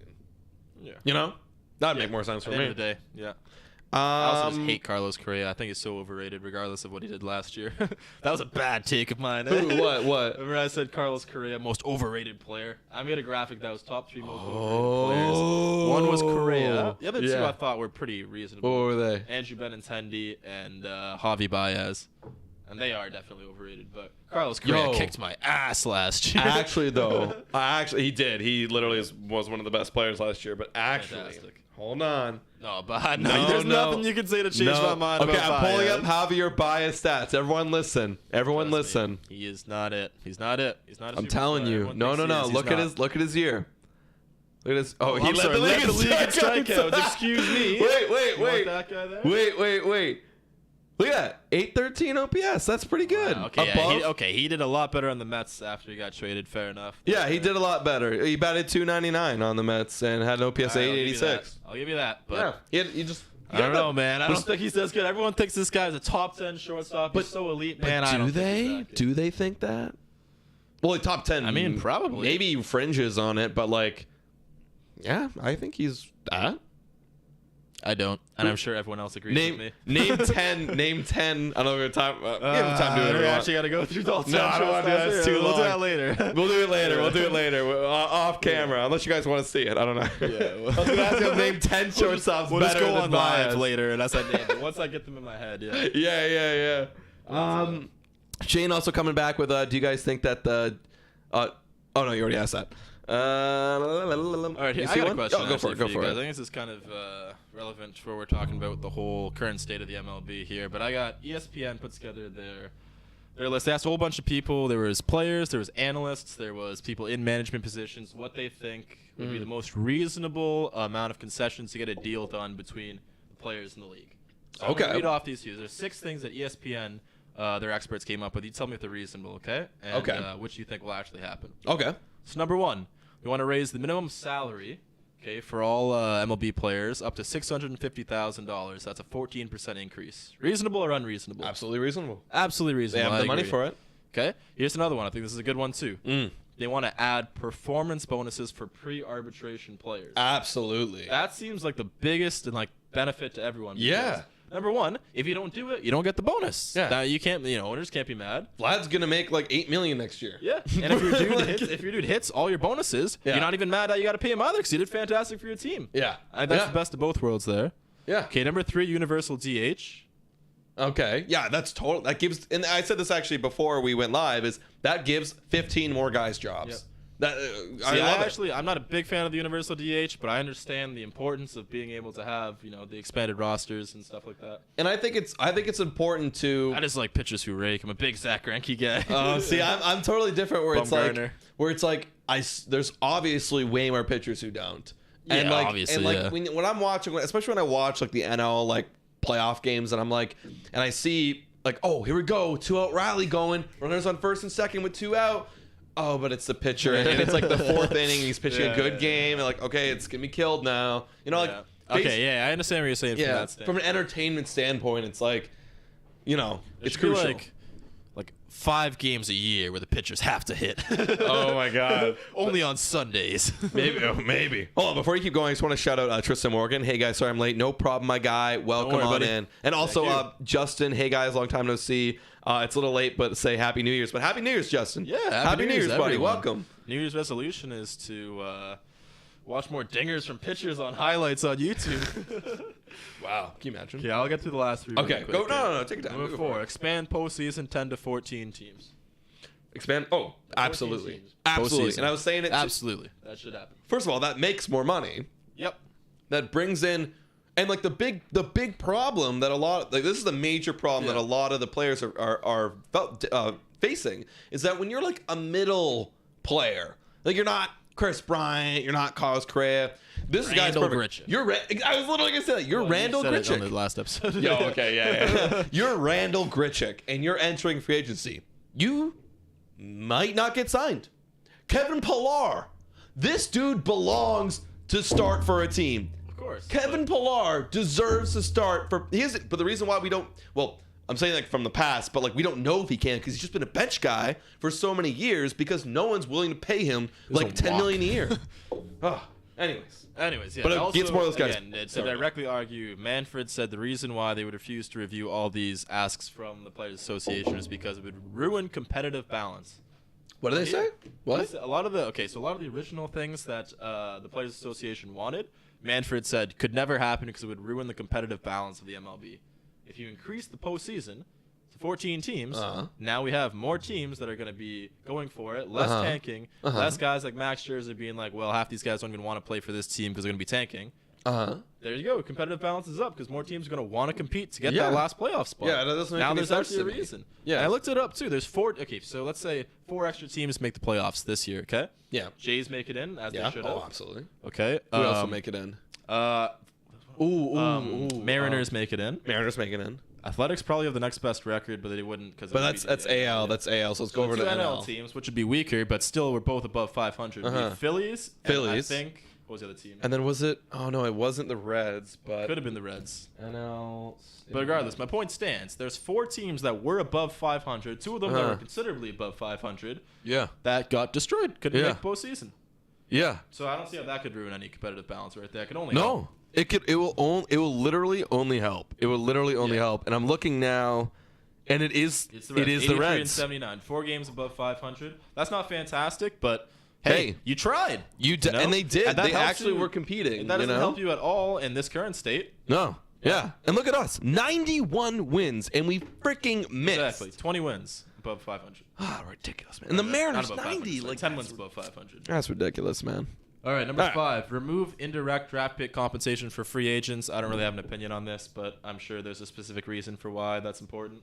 Yeah. You know? That'd make more sense At for the me. end of the day, yeah. I also just hate Carlos Correa. I think he's so overrated, regardless of what he did last year. That was a bad take of mine. Who? What? Remember I said Carlos Correa, most overrated player? I made a graphic that was top 3 most overrated players. One was Correa. The other two I thought were pretty reasonable. What were they? Andrew Benintendi and Javi Baez. And they are definitely overrated. But Carlos Correa kicked my ass last year. Actually, though, he did. He literally was one of the best players last year. But actually, Fantastic. hold on. No, but there's nothing you can say to change my mind Okay, about I'm pulling Baez. up Javier Baez stats. Everyone listen. Everyone Trust me, listen. he is not it. He's not it. He's not a I'm superstar. telling you. Everyone No. thinks he is. Look He's at not. his year. Look at his. Oh, he I'm led sorry, the league in strikeouts. strikeouts. Excuse me. Wait. You want that guy there? Wait. Look at that. 813 OPS. That's pretty good. Wow, okay, Above. he did a lot better on the Mets after he got traded. Fair enough. Yeah, he did a lot better. He batted 299 on the Mets and had an OPS 886. I'll give you that. But Yeah, you just. I don't know, man. I don't think he's as good. Everyone thinks this guy's a top 10 shortstop. He's so elite, man. I don't think he's that good. Do they think that? Well, top 10. I mean, probably. Maybe fringes on it, but like, yeah, I think he's that. I don't, and I'm sure everyone else agrees with me. Name 10. Name 10. I don't know. We have time to do it. We actually got to go through the whole 10 I don't want to do that. It's too long. We'll do that later. We'll do it later. Off camera, unless you guys want to see it. I don't know. Yeah, I was gonna ask him to name 10 shortstops We'll just better go than on Baez. live later, and that's that name. But once I get them in my head, yeah. Yeah. Shane also coming back with. Do you guys think that the? Oh no, you already asked that. All right, I got a question. Go for it. Go for I it. think this is kind of relevant for what we're talking about with the whole current state of the MLB here. But I got ESPN put together their list. They asked a whole bunch of people. There was players, there was analysts, there was people in management positions. What they think would be the most reasonable amount of concessions to get a deal done between the players in the league. So I'm gonna read off these few. There's 6 things that ESPN, their experts, came up with. You tell me if they're reasonable, okay? And, which you think will actually happen. Okay. So number 1, We want to raise the minimum salary, okay, for all MLB players up to $650,000. That's a 14% increase. Reasonable or unreasonable? Absolutely reasonable. Absolutely reasonable. They have the money for it. Okay. Here's another one. I think this is a good one too. They want to add performance bonuses for pre-arbitration players. Absolutely. That seems like the biggest and like benefit to everyone. Yeah. Number one, if you don't do it, you don't get the bonus. Yeah. Now you can't, owners can't be mad. Vlad's gonna make like $8 million next year. Yeah. And if your dude hits all your bonuses, Yeah. you're not even mad that you got to pay him either because you did fantastic for your team. Yeah. That's the best of both worlds there. Yeah. Okay, number 3, universal DH. Okay. Yeah, that gives, and I said this actually before we went live, is that gives 15 more guys jobs. Yep. That I'm not a big fan of the universal DH, but I understand the importance of being able to have, the expanded rosters and stuff like that. And I think it's important to. I just like pitchers who rake. I'm a big Zach Greinke guy. Oh, see, I'm totally different. Where it's like there's obviously way more pitchers who don't. And Yeah, like, obviously, and like yeah. when I'm watching, especially when I watch like the NL like playoff games, and I'm like, and I see like, oh, here we go, 2-out rally going, runners on first and second with 2 out. Oh, but it's the pitcher, and it's like the 4th inning. He's pitching a good game, and like, okay, it's gonna be killed now. Okay, I understand what you're saying. From that standpoint. From an entertainment standpoint, it's like, it's crucial. Like 5 games a year where the pitchers have to hit. Oh my god! Only on Sundays. Maybe. Hold on, before you keep going, I just want to shout out Tristan Morgan. Hey guys, sorry I'm late. No problem, my guy. Welcome worry, on buddy. in. And also Justin. Hey guys, long time no see. It's a little late, but say Happy New Year's. But Happy New Year's, Justin. Yeah, Happy New Year's, buddy. everyone. Welcome. New Year's resolution is to watch more dingers from pitchers on highlights on YouTube. Wow. Can you imagine? Yeah, I'll get through the last 3. Okay. really Go. quick. No. Take it down. Number 4, expand postseason 10 to 14 teams. Expand. Oh, absolutely. teams. Absolutely. Postseason. And I was saying it. Absolutely, that should happen. First of all, that makes more money. Yep. That brings in, and like the big problem that this is the major problem that a lot of the players are facing, is that when you're like a middle player, like you're not Chris Bryant, you're not Carlos Correa, this guy's Randall perfect. Grichuk. I was literally gonna say that. You're Randall You said it on Grichuk. the last episode. Yo, okay, yeah. You're Randall Grichuk, and you're entering free agency. You might not get signed. Kevin Pillar, this dude belongs to start for a team. Of course. Kevin Pillar deserves to start for but the reason why we don't, well, I'm saying like from the past, but like we don't know if he can because he's just been a bench guy for so many years because no one's willing to pay him like $10 million a year. Anyways, yeah. But it also, gets more of those guys. Again, to directly argue, Manfred said the reason why they would refuse to review all these asks from the Players Association is because it would ruin competitive balance. What do they say? What? A lot of the original things that the Players Association wanted, Manfred said could never happen because it would ruin the competitive balance of the MLB. If you increase the postseason to 14 teams, now we have more teams that are going to be going for it, less tanking, less guys like Max Scherzer being like, well, half these guys don't even want to play for this team because they're going to be tanking. There you go. Competitive balance is up because more teams are going to want to compete to get that last playoff spot. Yeah, that doesn't make now any there's sense actually a to me. reason. Yeah. And I looked it up too. There's 4. Okay, so let's say 4 extra teams make the playoffs this year. Okay. Yeah. Jays make it in as they should have. Oh, absolutely. Okay. Who else will make it in? Mariners make it in. Mariners make it in. Athletics probably have the next best record, but they wouldn't because. But that's AL. That's AL. So let's go over to two NL. NL teams, which would be weaker, but still we're both above 500. Would be Phillies. And I think what was the other team? And then was it? Oh no, it wasn't the Reds, but Could have been the Reds. NL. But regardless, my point stands. There's 4 teams that were above 500. 2 of them that were considerably above 500. Yeah. That got destroyed. Couldn't Yeah. make postseason. Yeah. So I don't see how that could ruin any competitive balance right there. It could only No. help. It will literally only help. It will literally only help. And I'm looking now, and it is the Reds. 83 and 79. 4 games above 500. That's not fantastic, but hey, you tried. And they did. And that they helps actually you- were competing. And that doesn't help you at all in this current state. No. Yeah. And look at us. 91 wins, and we freaking missed. Exactly. 20 wins above 500. Ah, ridiculous, man. And the Mariners, Not above 90. 500, Like 10 wins above 500. That's ridiculous, man. All right, number 5. Remove indirect draft pick compensation for free agents. I don't really have an opinion on this, but I'm sure there's a specific reason for why that's important.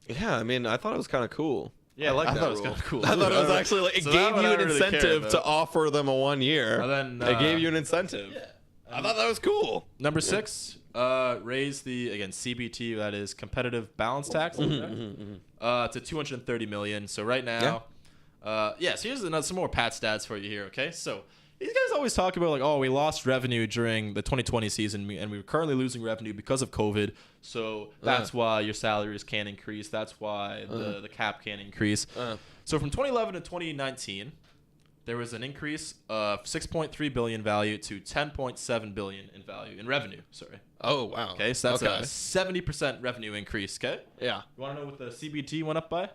Yeah, I mean, I thought it was kind of cool. Yeah, I like that thought it was rule. kind of cool. I thought it was actually like it So that gave one you I an don't really care incentive about. to offer them a 1 year. And then It gave you an incentive. Yeah. I thought that was cool. Number 6, raise the CBT, that is competitive balance tax, to $230 million. So right now, So here's some more Pat stats for you here, okay? So these guys always talk about, like, oh, we lost revenue during the 2020 season, and we're currently losing revenue because of COVID, so that's why your salaries can't increase. That's why the cap can't increase. So from 2011 to 2019, there was an increase of 6.3 billion value to 10.7 billion in value in revenue. Sorry. Oh, wow. Okay, so that's a 70% revenue increase. Okay. Yeah. You want to know what the CBT went up by?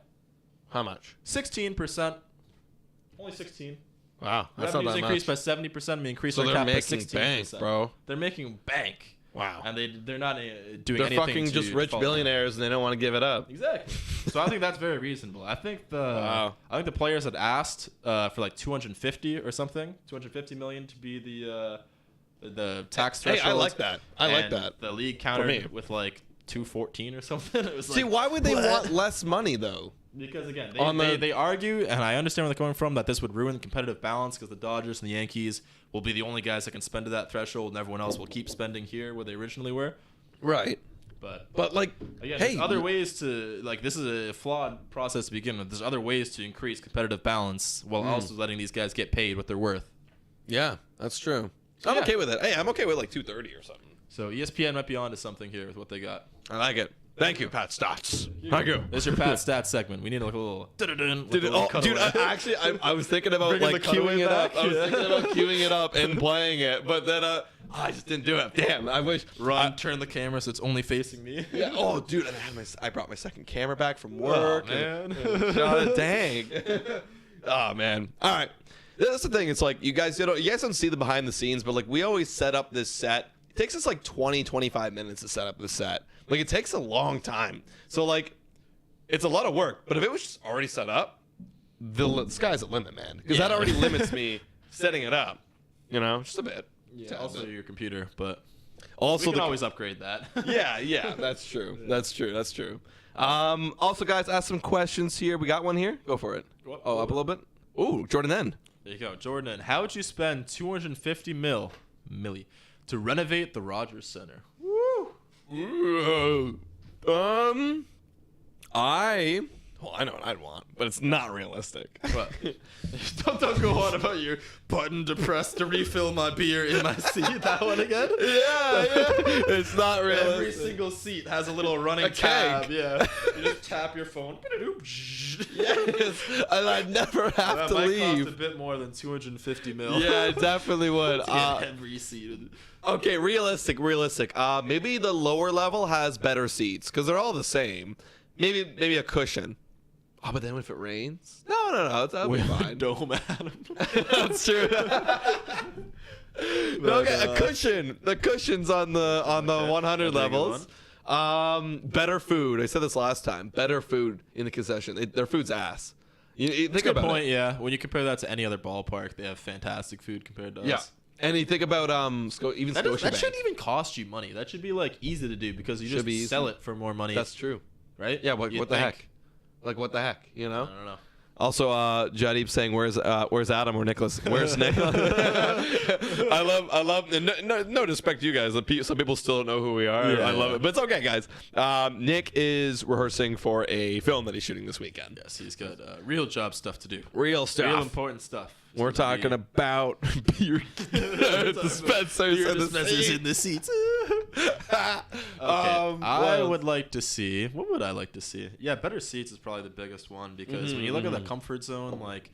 How much? 16%. Only 16. Wow. That's Revenues not that increased much. by 70%. We increased So our they're cap by making 16%. bank, bro. They're making bank. Wow. And they're not doing They're anything fucking to just rich follow billionaires, and they don't want to give it up. Exactly. So I think that's very reasonable. I think the players had asked for like 250 or something, 250 million to be the tax threshold. Hey, I like that. I like that. The league countered with like 214 or something. It was See, why would they want less money though? Because again, they argue, and I understand where they're coming from, that this would ruin the competitive balance because the Dodgers and the Yankees will be the only guys that can spend to that threshold, and everyone else will keep spending here where they originally were. Right. But like, again, hey, there's other ways to, like, this is a flawed process to begin with. There's other ways to increase competitive balance while also letting these guys get paid what they're worth. Yeah, that's true. I'm okay with it. Hey, I'm okay with like 230 or something. So ESPN might be onto something here with what they got. I like it. Thank you, Pat Stats. Thank you. There's your Pat Stats segment. We need like a little. Actually, I was thinking about like queuing it up. I was thinking about queuing it up and playing it, but then I just didn't do it. Damn, I wish. Turn the camera so it's only facing me. Yeah. Oh, dude, and I brought my second camera back from work. Oh, man. Dang. Oh man. All right. That's the thing. It's like you guys don't see the behind the scenes, but like we always set up this set. It takes us like 20-25 minutes to set up this set. Like it takes a long time. So like it's a lot of work. But if it was just already set up, the sky's the limit, man. Because that already limits me setting it up. You know, just a bit. Yeah. Also your computer, but also we can always upgrade that. Yeah. That's true. That's true. Also, guys, ask some questions here. We got one here. Go for it. Oh, up a little bit. Ooh, Jordan N. There you go, Jordan N. How would you spend 250 milli to renovate the Rogers Center? Ooh. I know what I'd want, but it's not realistic. But don't go on about your button to press to refill my beer in my seat. That one again? Yeah. It's not realistic. Every single seat has a little running tab. Yeah. You just tap your phone. Yes. And I'd never have to leave. Might cost a bit more than 250 mil. Yeah, it definitely would. Every seat. Okay, realistic. Maybe the lower level has better seats because they're all the same. Maybe a cushion. Oh, but then if it rains? No. That'll be fine. Dome at them. That's true. Okay, a cushion. The cushion's on the 100 levels. Better food. I said this last time. Better food in the concession. Their food's ass. You think about point, it. Yeah. When you compare that to any other ballpark, they have fantastic food compared to us. Yeah. And you think about even Scotiabank. That shouldn't even cost you money. That should be like easy to do because you just sell it for more money. That's true. Right? Yeah. What the heck? Like what the heck? You know? I don't know. Also, Jadib saying, "Where's Adam or Nicholas? Where's Nick?" I love. No disrespect to you guys. Some people still don't know who we are. I love it, but it's okay, guys. Nick is rehearsing for a film that he's shooting this weekend. Yes, he's got real job stuff to do. Real stuff. Real important stuff. We're talking about beer dispensers in the seats. I would like to see. What would I like to see? Yeah, better seats is probably the biggest one because when you look at the comfort zone, like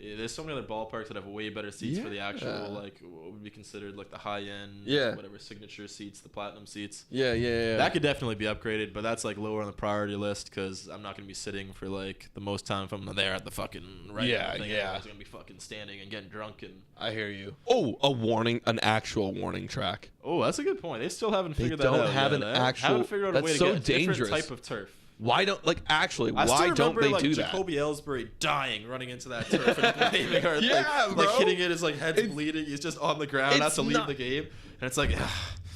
there's so many other ballparks that have way better seats for the actual like what would be considered like the high end, whatever signature seats, the platinum seats. Yeah. That could definitely be upgraded, but that's like lower on the priority list because I'm not gonna be sitting for like the most time if I'm there at the fucking thing. I'm gonna be fucking standing and getting drunk and. I hear you. Oh, an actual warning track. Oh, that's a good point. They still haven't figured that out. They don't have an actual. Haven't figured out a way to get a dangerous different type of turf. Why don't why don't they do that? Jacoby Ellsbury dying running into that turf and blaming our bro. hitting it, his head's bleeding. He's just on the ground, has to leave the game, and it's like.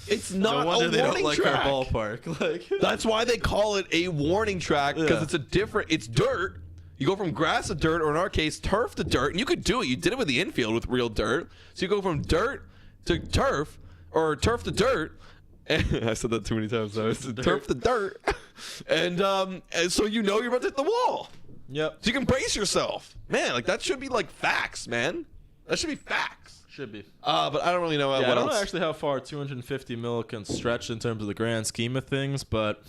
It's not no wonder a they warning don't like track. our ballpark. Like that's why they call it a warning track because it's dirt. You go from grass to dirt, or in our case, turf to dirt, and you could do it. You did it with the infield with real dirt. So you go from dirt to turf, or turf to dirt. And I said that too many times. So it's turf to dirt, and so you're about to hit the wall. Yep. So you can brace yourself. Man, like that should be like facts, man. That should be facts. Should be. But I don't really know what I don't else. know actually how far 250 mil can stretch in terms of the grand scheme of things, but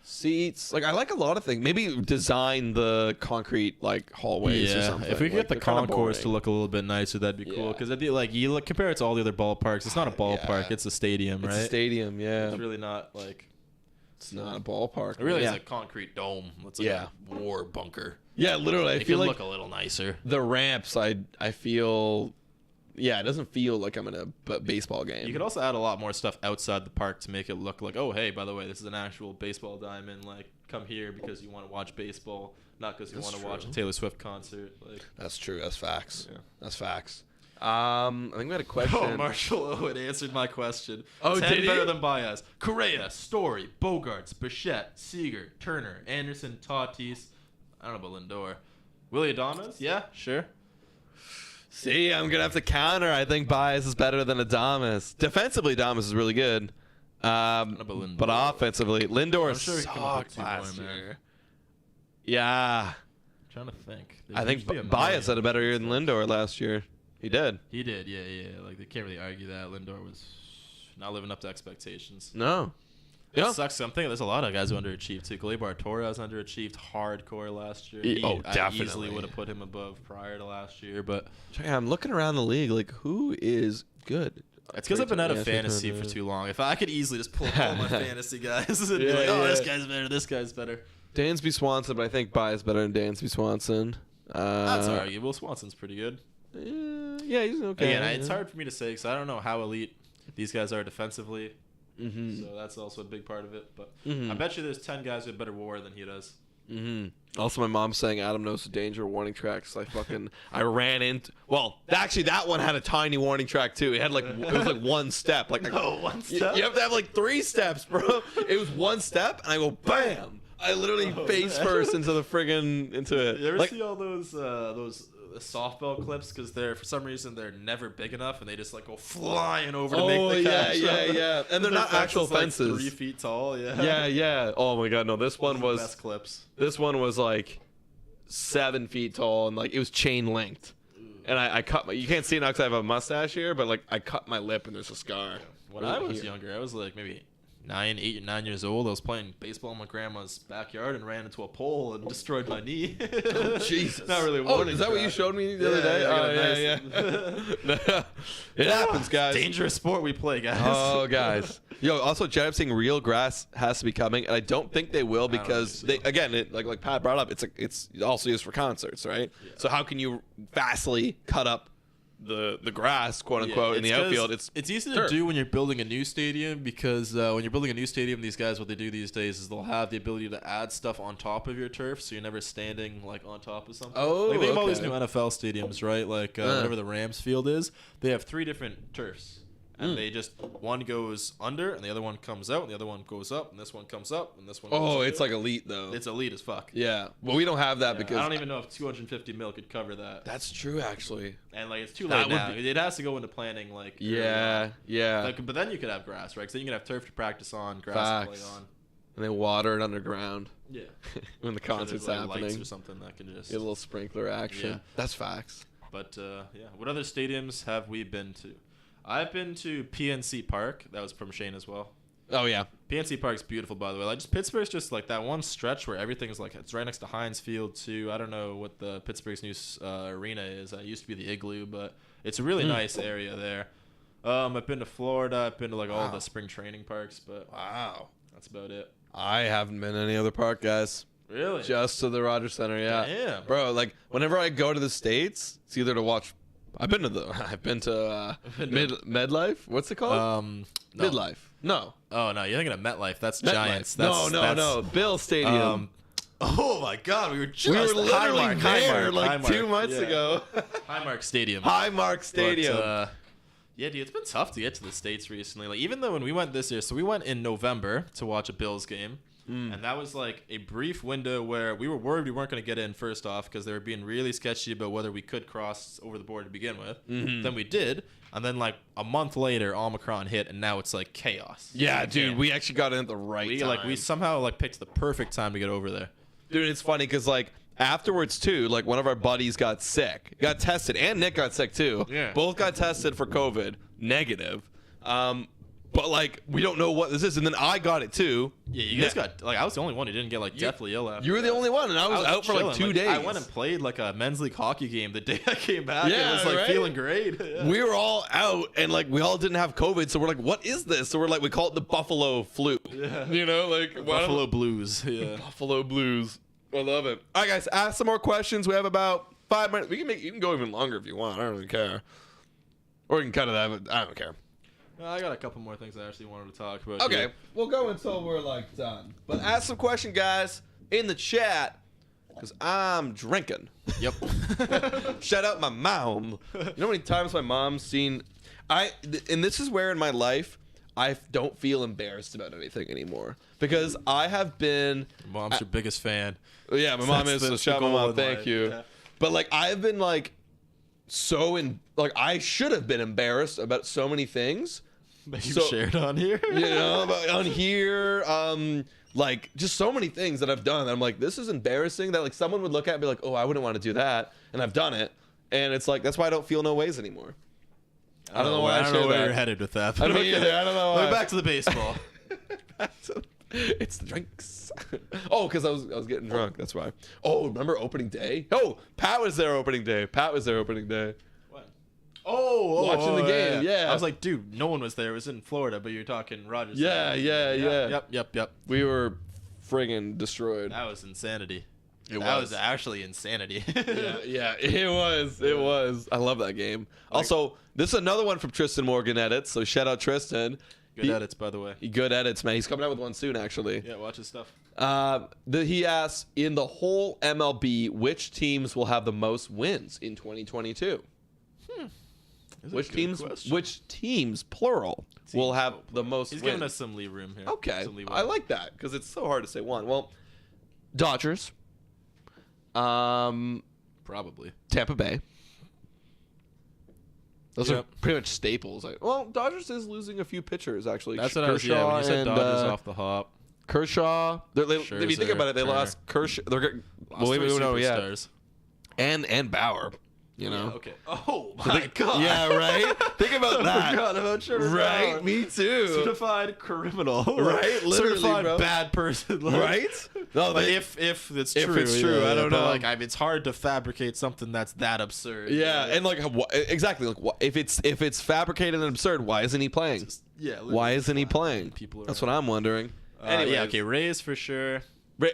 Seats. Like I like a lot of things. Maybe design the concrete like hallways or something. if we could like, get the they're kinda concourse to boring. look a little bit nicer, that'd be cool. Yeah. Because like you look compare it to all the other ballparks. It's not a ballpark. Yeah. It's a stadium, It's right? a stadium, yeah. It's really not like. It's not a ballpark. It really yeah. is a concrete dome. It's like Yeah. a war bunker. Yeah, literally. I It feel could like look a little nicer. the ramps. I feel. Yeah, it doesn't feel like I'm in a baseball game. You could also add a lot more stuff outside the park to make it look like, oh, hey, by the way, this is an actual baseball diamond. Like, come here because you want to watch baseball, not because you want to watch a Taylor Swift concert. Like, That's true. That's facts. Yeah. That's facts. I think we had a question. oh, Marshall Owen answered my question. Oh, 10 did he? better than Baez. Correa, Story, Bogarts, Bichette, Seager, Turner, Anderson, Tatis. I don't know about Lindor. Willie Adames? Yeah, sure. See, I'm gonna have to counter. I think Baez is better than Adames. Defensively, Adames is really good. about Lindor. But offensively, Lindor I'm sure he can come up with sucked two more, last man. year. Yeah, I'm trying to think. I think Baez had a better year than Lindor last year. He did. He did, yeah. Like, they can't really argue that. Lindor was not living up to expectations. No. It Yeah. sucks. I'm thinking there's a lot of guys who underachieved too. Gleyber Torres underachieved hardcore last year. I Definitely. easily would have put him above prior to last year, but Yeah, I'm looking around the league. Like, who is good? it's because I've been out of Yeah, fantasy for too long. If I could easily just pull all my fantasy guys and be Yeah, like, oh, yeah. this guy's better, this guy's better. Dansby Swanson, but I think Baez better than Dansby Swanson. That's arguable. Swanson's pretty good. Yeah, he's okay. Again, it's hard for me to say because I don't know how elite these guys are defensively. Mm-hmm. So that's also a big part of it. But Mhm. I bet you there's 10 guys with better WAR than he does. Mm-hmm. Also, my mom's saying Adam knows the danger warning tracks. I ran into. Well, actually, that one had a tiny warning track too. It had it was like one step. Like one step? You have to have like 3 steps, bro. It was one step, and I go bam. I literally face first into the friggin' into it. You ever Like, see all those softball clips? Because for some reason they're never big enough, and they just like go flying over to make the catch. yeah. And they're not actual Like fences. 3 feet tall. Yeah. Yeah. Oh my god, no. This one Those are the was. best clips. This one was like 7 feet tall, and like it was chain linked. And I cut my. You can't see it now because I have a mustache here, but like I cut my lip, and there's a scar. When I was younger, I was like maybe 8 or 9 years old. I was playing baseball in my grandma's backyard and ran into a pole and destroyed my knee. Oh, Jesus. Not really. Oh, is that what you showed me the other day? Yeah. It happens, guys. Dangerous sport we play, guys. Oh, guys. Yo, also, Jet, I'm saying real grass has to be coming, and I don't think they will because think so. like Pat brought up, it's also used for concerts, right? Yeah. So how can you vastly cut up the grass, quote unquote, in the outfield? It's easy to turf. do when you're building a new stadium because when you're building a new stadium, these guys, what they do these days is they'll have the ability to add stuff on top of your turf, so you're never standing like on top of something. Oh, like, they have all these okay. new NFL stadiums, right? Like whatever the Rams field is, they have 3 different turfs. And they just, one goes under, and the other one comes out, and the other one goes up, and this one comes up, and this one goes Oh, under. it's like elite though. It's elite as fuck. Yeah. Well, we don't have that Yeah, because I don't even know if 250 mil could cover that. That's true, actually. And like it's too That late would now. It has to go into planning like early on. Yeah. Like, but then you could have grass, right? Because then you can have turf to practice on, grass to Facts. play on. And they water it underground Yeah. when the Sure, concert's there's, like, lights happening. or something that can just. Get a little sprinkler action. Yeah. That's facts. But yeah, what other stadiums have we been to? I've been to PNC Park. That was from Shane as well. Oh yeah. PNC Park's beautiful, by the way. Like, just Pittsburgh's just like that one stretch where everything's like it's right next to Heinz Field too. I don't know what the Pittsburgh's new arena is. It used to be the Igloo, but it's a really nice area there. I've been to Florida. I've been to like all the spring training parks, but Wow. that's about it. I haven't been to any other park, guys. Really? Just to the Rogers Center, yeah. Damn. Bro, like whenever I go to the States, it's either to watch. I've been to MedLife. What's it called? No. Midlife. No. Oh no, you're thinking of MetLife. That's MetLife. Giants. That's, No. Bill Stadium. Oh my God, we were just we were literally there Highmark, like Highmark. 2 months Yeah. ago. Highmark Stadium. Highmark Stadium. But, yeah, dude, it's been tough to get to the States recently. Like, even though when we went this year, so we went in November to watch a Bills game. And that was like a brief window where we were worried we weren't going to get in first off because they were being really sketchy about whether we could cross over the border to begin with. Then we did. And then like a month later, Omicron hit, and now it's like chaos. Yeah, dude, we actually got in at the right time. We somehow like picked the perfect time to get over there. Dude, it's funny because like afterwards too, like one of our buddies got sick, got tested, and Nick got sick too. Yeah. Both got tested for COVID, negative. But like we don't know what this is, and then I got it too. Yeah, you guys got like I was the only one who didn't get like deathly ill after. You were the only one, and I was out for like 2 days. I went and played like a men's league hockey game the day I came back. Yeah, and was like right? feeling great. Yeah. We were all out, and like we all didn't have COVID, so we're like, "What is this?" So we're like, we call it the Buffalo flu. Yeah. You know, like Buffalo Blues. Yeah. Buffalo Blues. I love it. All right, guys, ask some more questions. We have about 5 minutes. You can go even longer if you want. I don't really care. Or you can cut it out. I don't care. I got a couple more things I actually wanted to talk about. Okay, here. we'll go until we're like done. But ask some question, guys, in the chat, because I'm drinking. Yep. Shout out my mom. You know how many times my mom's seen? And this is where in my life I don't feel embarrassed about anything anymore because I have been. Mom's your biggest fan. Yeah, my mom is. So shout out my mom. Thank you. Yeah. But like I've been like I should have been embarrassed about so many things. That you shared on here. You know, on here, like just so many things that I've done. I'm like, this is embarrassing that like someone would look at it and be like, oh, I wouldn't want to do that, and I've done it, and it's like that's why I don't feel no ways anymore. I don't know why I don't know shared where that. you're headed with that. I don't either. I don't know why. Back to the baseball. It's the drinks. Oh, because I was getting drunk. That's why. Oh, remember opening day? Oh, Pat was there opening day. Watching the game, yeah. I was like, dude, no one was there. It was in Florida, but you're talking Rogers. Yeah. Yep. We were friggin' destroyed. That was insanity. That was actually insanity. yeah, it was. I love that game. Also, this is another one from Tristan Morgan Edits, so shout out Tristan. Good edits, by the way. Good edits, man. He's coming out with one soon, actually. Yeah, watch his stuff. He asks, in the whole MLB, which teams will have the most wins in 2022? Which teams, plural, will have the most He's wins? giving us some leeway room here. Okay, Some leeway. I like that because it's so hard to say one. Well, Dodgers, Tampa Probably. Bay. Those are Yep. pretty much staples. Well, Dodgers is losing a few pitchers actually. That's what I was. Yeah, when you said Dodgers off the hop. Kershaw. If you think about it, they lost Kershaw. They're Superstars. and Bauer. You know. Yeah, okay. Oh my god. Yeah, right. Think about that. I forgot about Trevor Right, Bauer. me too. Certified criminal. Right, literally, certified bro. bad person. Right? No, But they, if it's if true, it's true, I don't know. Like, it's hard to fabricate something that's that absurd. yeah, and like exactly, like if it's fabricated and absurd, why isn't he playing? Why isn't he playing? That's what I'm wondering. Anyways, yeah, okay, Rays for sure.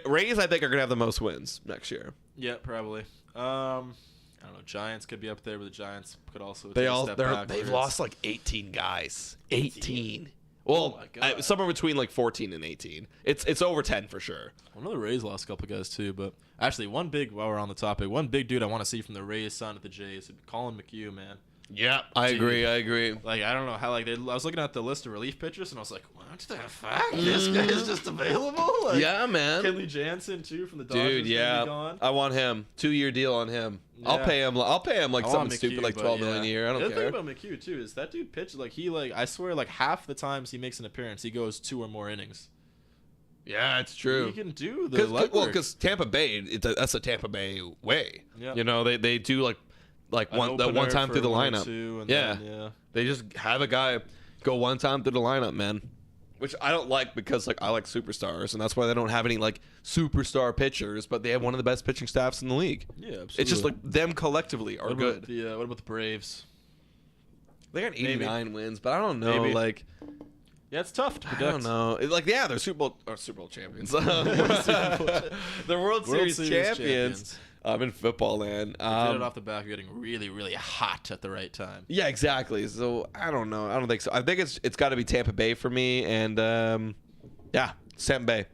Rays, I think, are gonna have the most wins next year. Yeah, probably. I don't know. Giants could be up there, but the Giants could also They've backwards. lost like 18 guys. 18. Well, Oh my God. somewhere between like 14 and 18. It's over 10 for sure. I know the Rays lost a couple guys too, but actually while we're on the topic, one big dude I want to see from the Rays signed with the Jays, Colin McHugh, man. Yeah, I agree. Like, I don't know how, like, I was looking at the list of relief pitchers, and I was like, what the fuck? This guy is just available? Like, Yeah, man. Kenley Jansen, too, from the Dodgers. Dude, yeah. Gone. I want him. 2-year deal on him. Yeah. I'll pay him like I want something stupid like 12 million a year. I don't The other care. thing about McHugh, too, is that dude pitched, like, I swear, like, half the times he makes an appearance, he goes 2 or more innings. Yeah, it's true. He can do the Because Tampa Bay, that's a Tampa Bay way. Yeah. You know, they do like An one opener time for through the 1 or lineup. 2, and Yeah. then, yeah. They just have a guy go one time through the lineup, man. Which I don't like because like I like superstars, and that's why they don't have any like superstar pitchers, but they have one of the best pitching staffs in the league. Yeah, absolutely. It's just like them collectively are good. What about the Braves? They got 89 wins, but I don't know. Maybe. Like, Yeah, it's tough to I predict. don't know. Like, yeah, they're Super Bowl champions. They're World Series champions. In football land. Get it off the back of getting really, really hot at the right time. Yeah, exactly. So I don't know. I don't think so. I think it's got to be Tampa Bay for me, and yeah, Tampa Bay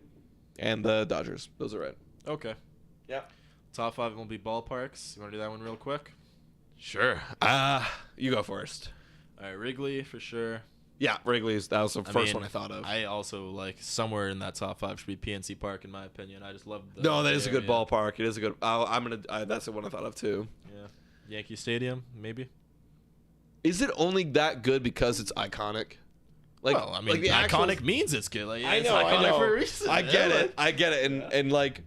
and the Dodgers. Those are right. Okay. Yeah. Top 5 won't be ballparks. You want to do that one real quick? Sure. You go first. All right, Wrigley for sure. Yeah, Wrigley's. That was the first one I thought of. I also like somewhere in that top 5 should be PNC Park in my opinion. I just love. No, that is a good ballpark. It is a good. That's the one I thought of too. Yeah. Yankee Stadium maybe. Is it only that good because it's iconic? Like, well, I mean, like the iconic means it's good. Like, I it's know, iconic I know. for a reason. I get it, and like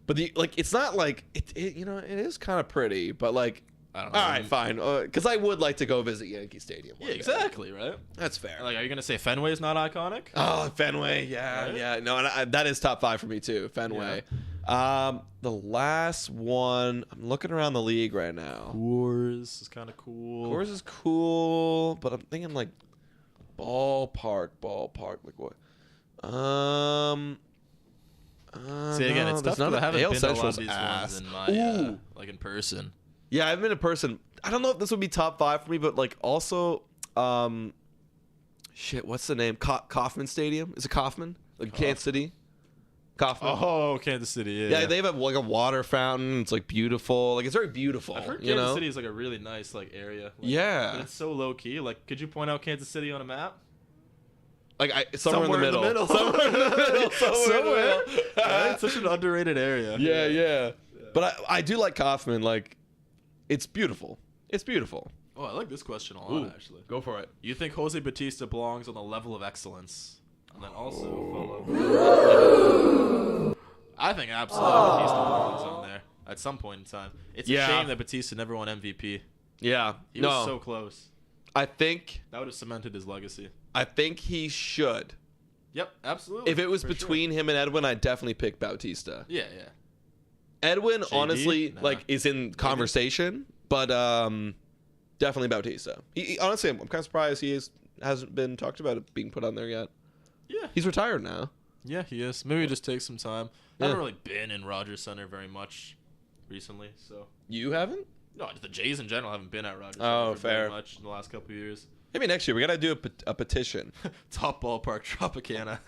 But it's not like it it is kind of pretty, but like. I don't know. All right, fine. Because I would like to go visit Yankee Stadium. Yeah, exactly, right? That's fair. Like, are you gonna say Fenway's not iconic? Oh, Fenway, yeah, Right? yeah. No, and that is top 5 for me too. Fenway. The last one, I'm looking around the league right now. Coors is kind of cool. Coors is cool, but I'm thinking like ballpark. Like what? See, again, it's tough because I haven't been to a lot of these ass. ones in my like in person. Yeah, I've been in person. I don't know if this would be top 5 for me, but like also, shit, what's the name? Kauffman Stadium? Is it Kauffman? Like Kansas City? Kauffman. Oh, Kansas City. Yeah, they have like a water fountain. It's like beautiful. Like it's very beautiful. I've heard you Kansas know? City is like a really nice like area. Like, Yeah. but it's so low key. Like, could you point out Kansas City on a map? Like somewhere in the middle. Somewhere in the middle. Somewhere. Right? It's such an underrated area. Yeah. But I do like Kauffman. Like, it's beautiful. It's beautiful. Oh, I like this question a lot, actually. Go for it. You think Jose Bautista belongs on the level of excellence? And then also follow. I think absolutely Bautista belongs on there at some point in time. It's a shame that Bautista never won MVP. Yeah. He was so close. I think That would have cemented his legacy. he should. Yep, absolutely. If it was between him and Edwin, I'd definitely pick Bautista. Yeah. Edwin, JD? honestly, Nah. like is in conversation, but definitely Bautista. Honestly, I'm kind of surprised hasn't been talked about it being put on there yet. Yeah. He's retired now. Yeah, he is. Maybe just take some time. Yeah. I haven't really been in Rogers Center very much recently, so. You haven't? No, the Jays in general haven't been at Rogers Oh, Center for fair. very much in the last couple of years. Maybe next year we gotta do a petition. Top ballpark, Tropicana.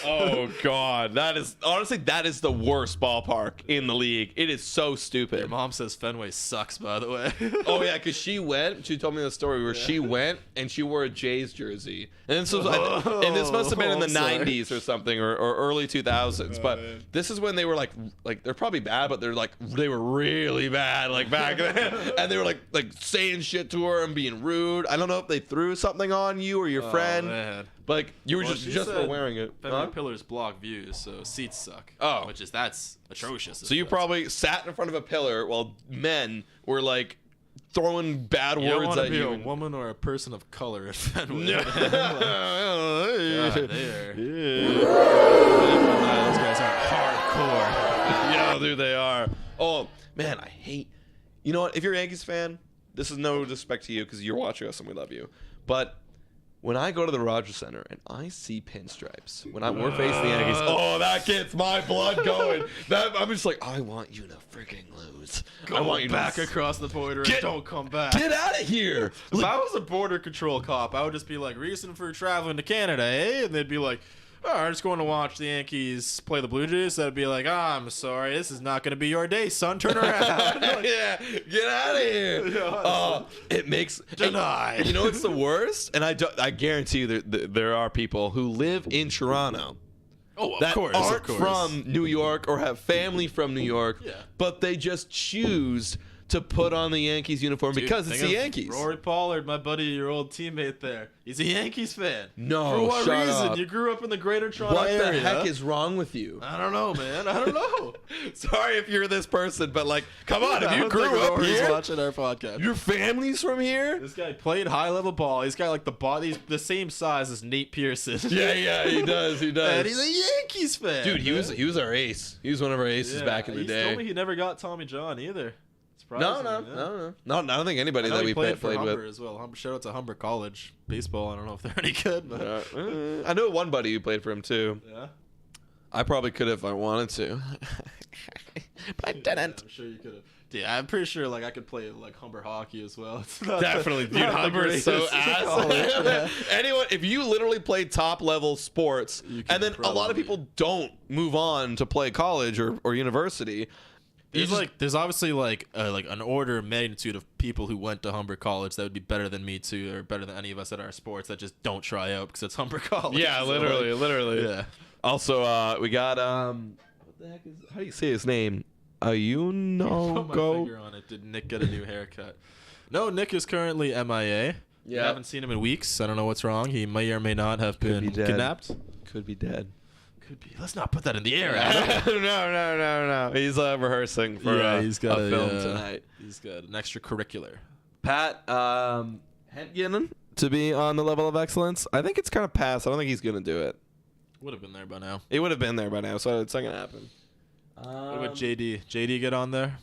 Oh God, that is the worst ballpark in the league. It is so stupid. Your mom says Fenway sucks, by the way. Oh yeah, because she told me the story where she went and she wore a Jays jersey, and this must have been in the '90s or something, or early 2000s. But man. this is when they were like they're probably bad, but they were really bad like back then, and they were like saying shit to her and being rude. I don't know if they threw something on you or your friend, Man. but like you were Well, just she for said wearing it. Fenway Huh? Pillars block views, so seats suck. Oh. That's atrocious. So you probably sat in front of a pillar while men were like throwing bad You don't words want to at be you. a woman or a person of color at Fenway. No. God, they are. Yeah. Those guys are hardcore. Yeah, dude, they are. Oh man, I hate. You know what? If you're a Yankees fan, this is no disrespect to you because you're watching us and we love you. But when I go to the Rogers Center and I see pinstripes, we're facing the Yankees, that gets my blood going. I'm just like, I want you to freaking lose. I want you back to across the border and don't come back. get out of here. If I was a border control cop, I would just be like, reason for traveling to Canada, eh? And they'd be like, I'm just going to watch the Yankees play the Blue Jays. I'd be like, I'm sorry, this is not going to be your day, son. Turn around. Yeah, get out of here. Yeah, It makes Denied. And you know what's the worst? And I guarantee you there are people who live in Toronto Oh, that of aren't course. from New York or have family from New York, Yeah. but they just choose to put on the Yankees uniform because it's the Yankees. Rory Pollard, my buddy, your old teammate there. He's a Yankees fan. No, For what shut reason? up. You grew up in the greater Toronto What area. the heck is wrong with you? I don't know, man. I don't know. Sorry if you're this person, but like, come on, if I you don't grew think up Rory's here, watching our podcast. your family's from here. This guy played high-level ball. He's got like the body, the same size as Nate Pearson. Yeah, he does. And he's a Yankees fan. Dude, he man. was our ace. He was one of our aces back in the He day. told me he never got Tommy John either. No, Surprising, I don't think anybody I know that he we played played Humber with. as well. Shout out to Humber College baseball. I don't know if they're any good, but I know one buddy who played for him too. yeah. I probably could if I wanted to, but I didn't. I'm sure you could have. Yeah, I'm pretty sure like I could play like Humber hockey as well. It's not Definitely, dude. not the Humber is so greatest ass. college, yeah. Anyone, if you literally play top level sports, You and then could a lot of probably- people don't move on to play college or university. There's obviously like an order of magnitude of people who went to Humber College that would be better than me too, or better than any of us at our sports that just don't try out because it's Humber College. Yeah, So, literally. Yeah. Also, we got what the heck is? How do you say his name? Ayuno Put my go. finger on it. Did Nick get a new haircut? No, Nick is currently MIA. Yeah. I haven't seen him in weeks. I don't know what's wrong. He may or may not have Could been be dead. kidnapped. Could be dead. could be. Let's not put that in the air. No. He's rehearsing for he's got a film tonight. He's got an extracurricular. Pat Hentgen to be on the level of excellence. I think it's kind of past. I don't think he's gonna do it. Would have been there by now. He would have been there by now, so it's not gonna happen. What about JD? JD get on there?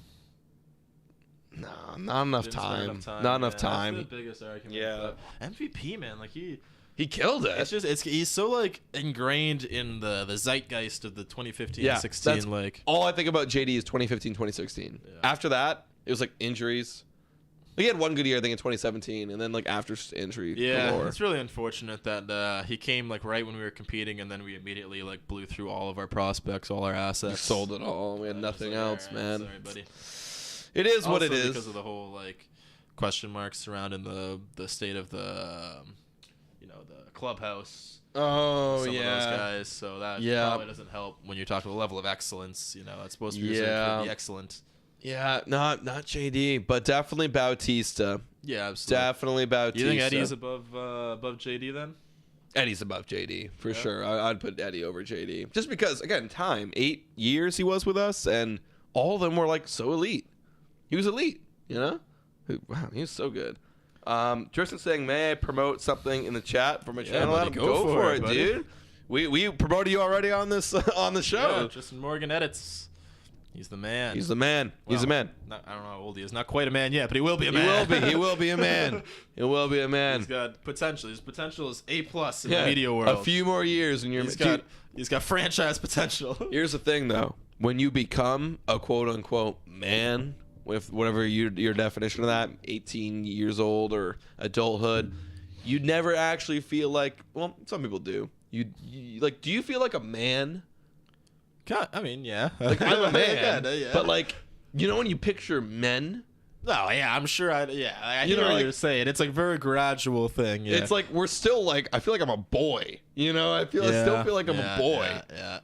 No, not enough time. Not enough time. That's the biggest argument. Yeah. MVP, man, like he killed it. It's just he's so like ingrained in the zeitgeist of the 2015-16. Like all I think about JD is 2015, 2016. Yeah. After that, it was like injuries. He had one good year, I think, in 2017, and then like after injury. Yeah, galore. It's really unfortunate that he came like right when we were competing, and then we immediately like blew through all of our prospects, all our assets. We sold it all. We had nothing else, man. Sorry, buddy. It is what it is because of the whole like question marks surrounding the state of the the clubhouse. Oh, some yeah. of those guys. So that probably doesn't help when you're talking about the level of excellence. It's supposed to be reserved for the excellent. Yeah, not JD, but definitely Bautista. Yeah, absolutely. Definitely Bautista. You think Eddie's above JD then? Eddie's above JD for sure. I'd put Eddie over JD just because, again, time. 8 years he was with us, and all of them were like so elite. He was elite, Wow, he was so good. Tristan's saying, may I promote something in the chat for my channel? Buddy, go for it, dude. We promoted you already on this on the show. Yeah, Tristan Morgan edits. He's the man. He's the man. Well, he's the man. I don't know how old he is. Not quite a man yet, but he will be a man. He will be a man. He will be a man. He's got potential. His potential is A+ in the media world. A few more years and he's got franchise potential. Here's the thing, though. When you become a quote-unquote man, with whatever your definition of that, 18 years old or adulthood, you never actually feel like, well, some people do. You like, do you feel like a man? I mean, yeah. Like, I'm a man. Yeah. But, like, when you picture men? Oh, yeah, I'm sure I hear what you're saying. It's like a very gradual thing. Yeah. It's like we're still, like, I feel like I'm a boy. I still feel like I'm a boy. Yeah.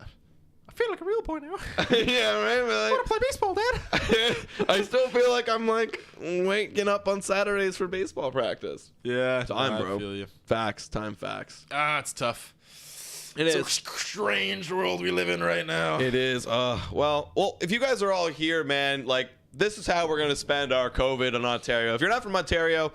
I feel like a real boy now. Yeah, right? Like, I want to play baseball, Dad. I still feel like I'm, like, waking up on Saturdays for baseball practice. Yeah. Time, bro. I feel you. Facts. Time facts. It's tough. It's a strange world we live in right now. It is. Well, if you guys are all here, man, like, this is how we're going to spend our COVID in Ontario. If you're not from Ontario,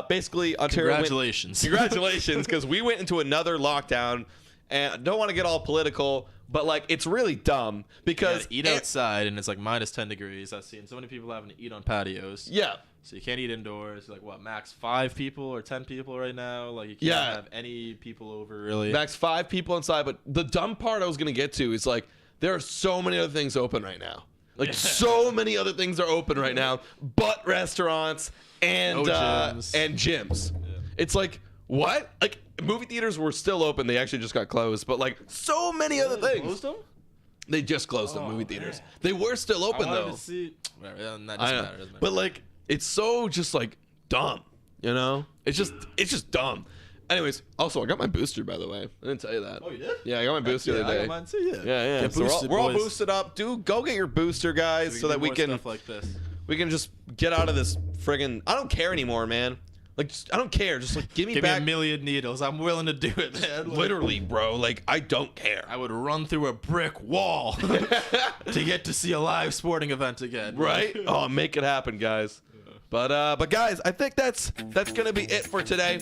basically, Ontario. Congratulations. Congratulations, because we went into another lockdown, and I don't want to get all political, but, like, it's really dumb because eat outside, and it's like minus 10 degrees. I've seen so many people having to eat on patios. Yeah. So you can't eat indoors. Like, what, max 5 people or 10 people right now? Like, you can't have any people over, really. Max 5 people inside. But the dumb part I was going to get to is, like, there are so many other things open right now. Like, so many other things are open right now, but restaurants and gyms. Yeah. It's like, what? Like, movie theaters were still open. They actually just got closed. But, like, so many other things. Closed them? They just closed the movie theaters. Man. They were still open, though. To see. That doesn't matter. But, like, it's so just, like, dumb, It's just dumb. Anyways, also, I got my booster, by the way. I didn't tell you that. Oh, you did? Yeah, I got my booster the other day. I got mine too, Yeah. Get So boosted, we're all boys. boosted up. Go get your booster, guys, so that we can stuff like this. We can just get out of this friggin'. I don't care anymore, man. Like, I don't care. Just, like, give me me back. a million needles. I'm willing to do it, man. Literally, bro. Like, I don't care. I would run through a brick wall to get to see a live sporting event again. Right? Oh, make it happen, guys. But guys, I think that's gonna be it for today.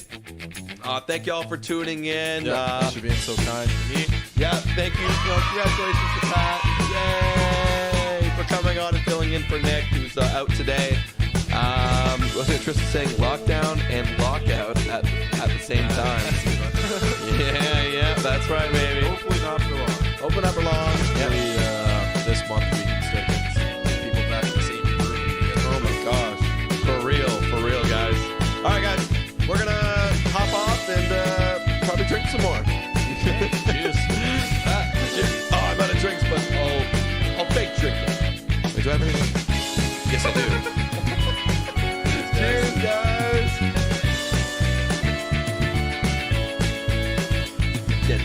Thank y'all for tuning in. Thanks for being so kind to me. Yeah, thank you. Congratulations to Pat. Yay! For coming on and filling in for Nick, who's out today. Wasn't it Tristan saying lockdown and lockout at the same time? Yeah, that's right, baby. Hopefully not for long. Open up for long. Hopefully, this month we can start getting people back in the same room. Oh my gosh. For real, guys. All right, guys. We're going to hop off and probably drink some more. Cheers. I'm out of drinks, but I'll fake drink it. Wait, do I have anything? Yes, I do.